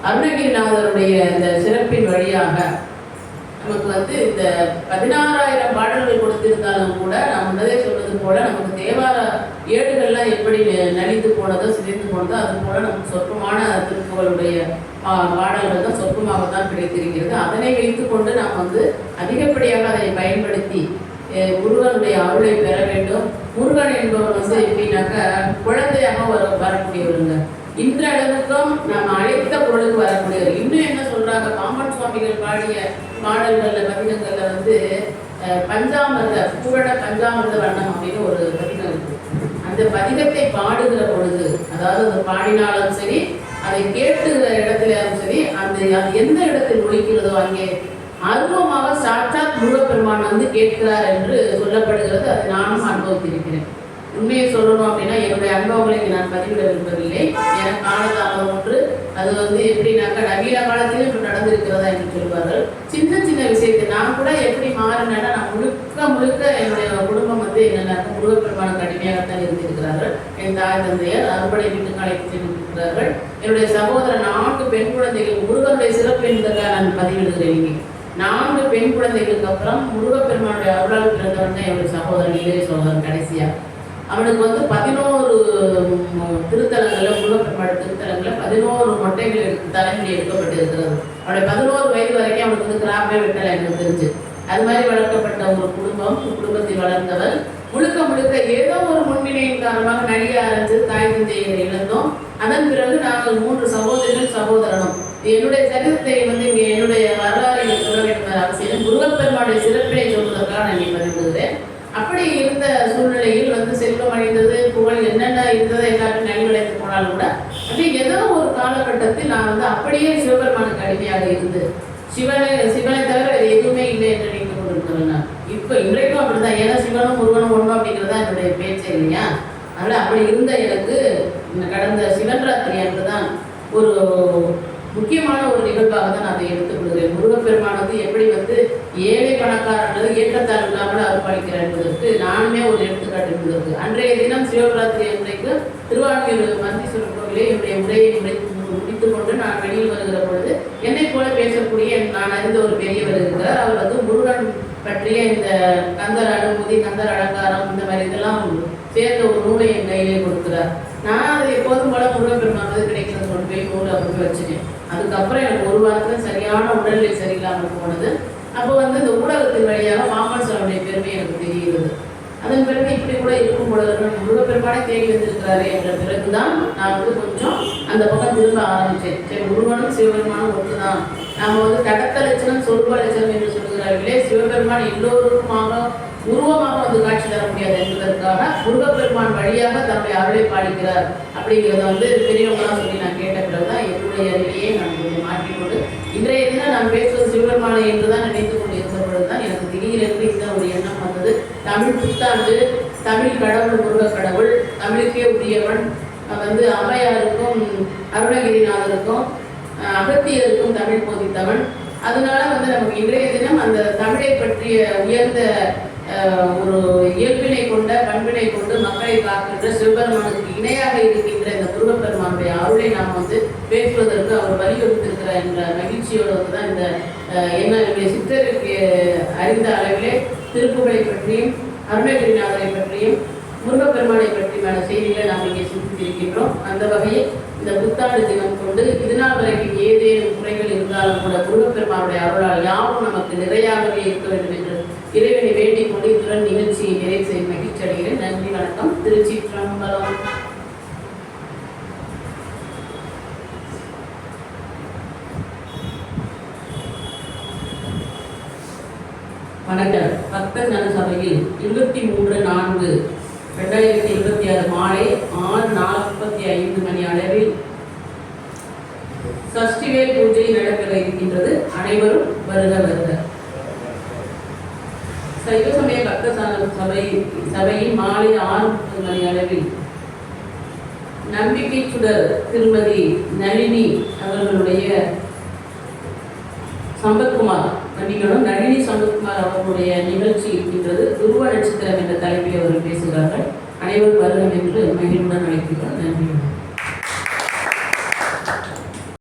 அருணகிரிநாதருடைய இந்த சிறப்பின் வழியாக நமக்கு வந்து இந்த 16,000 பாடல்கள் கொடுத்திருந்தாலும் கூட நான் முன்னதே சொன்னது போல நமக்கு தேவார ஏடுகள்லாம் எப்படி நலிந்து போனதோ சிதைந்து போனதோ அது போல நமக்கு சொற்பமான திருப்புகளுடைய பாடல்கள் தான் சொற்பமாகத்தான் கிடைத்திருக்கிறது. அதனை வைத்து கொண்டு நாம் வந்து அதிகப்படியாக அதை பயன்படுத்தி முருகனுடைய அருளை பெற வேண்டும். முருகன் என்பவர் வந்து எப்படின்னாக்கா குழந்தையாக வரக்கூடியவருங்க. இன்றளவுக்கும் நம்ம அழைத்த பொருளுக்கு வரக்கூடியவர். இன்னும் என்ன சொல்றாங்க, பாம்பன் சுவாமிகள் பாடிய பாடல்கள்ல பதிகங்கள்ல வந்து பஞ்சாமிர்த பூரண பஞ்சாமிர்த வண்ணம் அப்படின்னு ஒரு பதிகம் இருக்கு. அந்த பதிகத்தை பாடுகிற பொழுது, அதாவது அது பாடினாலும் சரி அதை கேட்டுகிற இடத்துலயும் சரி, அது எந்த இடத்தில் ஒழிக்கிறதோ அங்கே அருவமாக சாட்சாத் முருகப்பெருமான் வந்து கேட்கிறார் என்று சொல்லப்படுகிறது. அதை நானும் அனுபவித்திருக்கிறேன். உண்மையை சொல்லணும் அப்படின்னா என்னுடைய அனுபவங்களை நான் பதிவிட விரும்பவில்லை. எனக்கு காலதாமதம் ஒன்று அது வந்து எப்படின்னாக்கா நவீன காலத்திலும் இப்படி நடந்திருக்கிறதா என்று சொல்வார்கள். சின்ன சின்ன விஷயத்தை நான் கூட எப்படி மாறினேன்னா நான் முழுக்க என்னுடைய குடும்பம் வந்து என்னென்ன முருகப்பெருமானுக்கு அடிமையாகத்தான் இருந்திருக்கிறார்கள். என் தாய் தந்தையர் அறுபடை வீட்டுக்கு அழைத்து சென்றிருக்கிறார்கள். என்னுடைய சகோதரர் 4 பெண் குழந்தைகள். முருகனுடைய சிறப்பு என்பதற்காக நான் பதிவிடுகிறேன். இங்கே 4 பெண் குழந்தைகளுக்கு அப்புறம் முருகப்பெருமானுடைய அருளால் பிறந்தவன் தான் என்னுடைய சகோதரன், இளைய சகோதரன். கடைசியா அவனுக்கு வந்து 11 திருத்தலங்களில், முருகப்பெருமாள் திருத்தலங்களில் 11 மொட்டைகள் தலைமுடி எடுக்கப்பட்டிருக்கிறது. அவனுடைய 11 வயது வரைக்கும் அவனுக்கு வந்து கிராமமே வெட்டலை எனக்கு தெரிஞ்சு. அது மாதிரி வளர்க்கப்பட்ட ஒரு குடும்பத்தில் வளர்ந்தவர். முழுக்க முழுக்க ஏதோ ஒரு முன்வினையின் காரணமாக நடிக ஆரம்பித்து தாய் தந்தையை இழந்தோம். அதன் பிறகு நாங்கள் 3 சகோதரிகள் சகோதரனும். என்னுடைய சரித்திரத்தை வந்து இங்கே என்னுடைய வரலாறு சொல்ல வேண்டும் அவசியம். முருகப்பெருமானுடைய சிறப்பினை சொல்வதற்காக நான் இங்கே பதிவிடுகிறேன். அப்படி இருந்த சூழ்நிலையில் வந்து செல்வம் அடைந்தது, புகழ் என்னென்ன இருந்ததை எல்லாரும் நலிவடைந்து போனாலும் கூட அப்படி ஏதோ ஒரு காலகட்டத்தில் நான் வந்து அப்படியே சிவபெருமானுக்கு அடிமையாக இருந்து சிவனை தவிர வேறு எதுவுமே இல்லை என்று நினைத்து கொண்டிருக்கிறேன் நான். இப்போ இன்றைக்கும் அப்படிதான். ஏன்னா சிவனும் முருகனும் ஒன்றும் அப்படிங்கிறதா என்னுடைய பேச்சே இல்லையா. அதனால் அப்படி இருந்த எனக்கு கடந்த சிவராத்திரி அன்று தான் ஒரு முக்கியமான ஒரு நிகழ்வாக தான் அதை எடுத்துக்கொள்கிறேன். முருகப்பெருமான் வந்து எப்படி வந்து ஏழை பணக்காரர்கள் ஏற்றத்தாழ் இல்லாமல் அருள்பாலிக்கிறார் என்பதற்கு நானுமே ஒரு எடுத்துக்காட்டு என்பதற்கு. அன்றைய தினம் சிவராத்திரி அன்றைக்கு திருவான்மியூர் மந்தீஸ்வரர் கோவிலே என்னுடைய உரையை முடித்துக் கொண்டு நான் வெளியில் வருகிற பொழுது என்னை போல பேசக்கூடிய நான் அறிந்த ஒரு பெரியவர் இருக்கிறார். அவர் வந்து முருகன் பற்றிய இந்த கந்தர் அனுமதி, கந்தர் அலங்காரம், இந்த மாதிரி இதெல்லாம் சேர்ந்த ஒரு நூலை என் கையிலே கொடுக்கிறார். நான் அதை எப்போதும் போல முருகப்பெருமான் வந்து கிடைக்கிறது கொண்டு போய் நூல் அப்படி வச்சுட்டேன். அதுக்கப்புறம் எனக்கு ஒரு வாரத்தில் சரியான உடல்நிலை சரியில்லாமல் போனது. அப்போ வந்து இந்த ஊடகத்தின் வழியாக மாமன் சாமியுடைய பெருமை எனக்கு தெரிகிறது. அதன் பிறகு இப்படி கூட இருக்கும் பொழுது முருகப்பெருமானே தேடி வந்திருக்கிறாரு என்ற பிறகுதான் நான் வந்து கொஞ்சம் அந்த பக்கம் திரும்ப ஆரம்பித்தேன். சரி, முருகனும் சிவபெருமானும் ஒன்றுதான். நம்ம வந்து கடத்த லட்சணம் சொல்வ லட்சணம் என்று சொல்கிறார்களே, சிவபெருமான் எல்லோருக்குமாக உருவமாக வந்து காட்சி தர முடியாது என்பதற்காக முருகப்பெருமான் வழியாக தன்னுடைய அருளை பாடிக்கிறார் அப்படிங்கிறத வந்து பெரியவங்களாம் சொல்லி நான் கேட்ட பிறகுதான் என்னுடைய அறிவையே நான் கொஞ்சம் மாற்றிக்கொண்டு இன்றைய தினம் நான் பேசுவது சிவபெருமானை என்றுதான் நினைத்து கொண்டு இருந்த பொழுதுதான் எனக்கு திடீரென்று இந்த ஒரு எண்ணம் வந்தது. தமிழ் புத்தாண்டு, தமிழ் கடவுள் முருகக்கடவுள், தமிழுக்கே உரியவன் வந்து அம்மையாருக்கும் அருணகிரிநாதருக்கும் அகத்தியருக்கும் தமிழ் போதித்தவன். அதனால வந்து நமக்கு இன்றைய தினம் அந்த தமிழை பற்றிய உயர்ந்த ஒரு இயல்பினை கொண்ட பண்பினை கொண்டு மக்களை காக்கின்ற சிவபெருமானுக்கு இணையாக இருக்கின்ற இந்த முருகப்பெருமானுடைய அருளை நாம் வந்து பேசுவதற்கு அவர் வலியுறுத்திருக்கிறார் என்ற மகிழ்ச்சியோடு தான் இந்த என்னுடைய சித்தருக்கு அறிந்த அளவிலே திருப்புகளை பற்றியும் அருணகிரிநாதரை பற்றியும் முருகப்பெருமானை பற்றியான செய்திகளை நாம் இங்கே சிந்தித்திருக்கின்றோம். அந்த வகையில் இந்த புத்தாண்டு தினம் கொண்டு இதுநாள் வரைக்கும் ஏதேனும் குறைகள் இருந்தாலும் கூட முருகப்பெருமானுடைய அருளால் யாவும் நமக்கு நிறையாகவே இருக்க வேண்டும் என்று இறைவனை வேண்டிக் கொண்டு இத்துடன் நிகழ்ச்சியை நிறைவு செய்ய மகிழ்ச்சி அடைகிறேன். நன்றி, வணக்கம். திருச்சிற்றம்பலம். வணக்கம். பக்தர் நல சபையில் 23/4/2026 மாலை 6:45 மணி அளவில் சஷ்டிவேல் பூஜை நடைபெற இருக்கின்றது. அனைவரும் வருக வருக. சைவ சமய பக்தர் சபையின் மாலை 6:30 மணி அளவில் நம்பிக்கை சுடர் திருமதி நளினி அவர்களுடைய சம்பத்குமார் நளினி சம்பத்குமார் அவர்களுடைய நிகழ்ச்சி இருக்கின்றது. துருவ நட்சத்திரம் என்ற தலைப்பில் அவர்கள் பேசுகிறார்கள். அனைவரும் வருகம் என்று மகிழ்வுடன் அழைக்கிறார். நன்றி.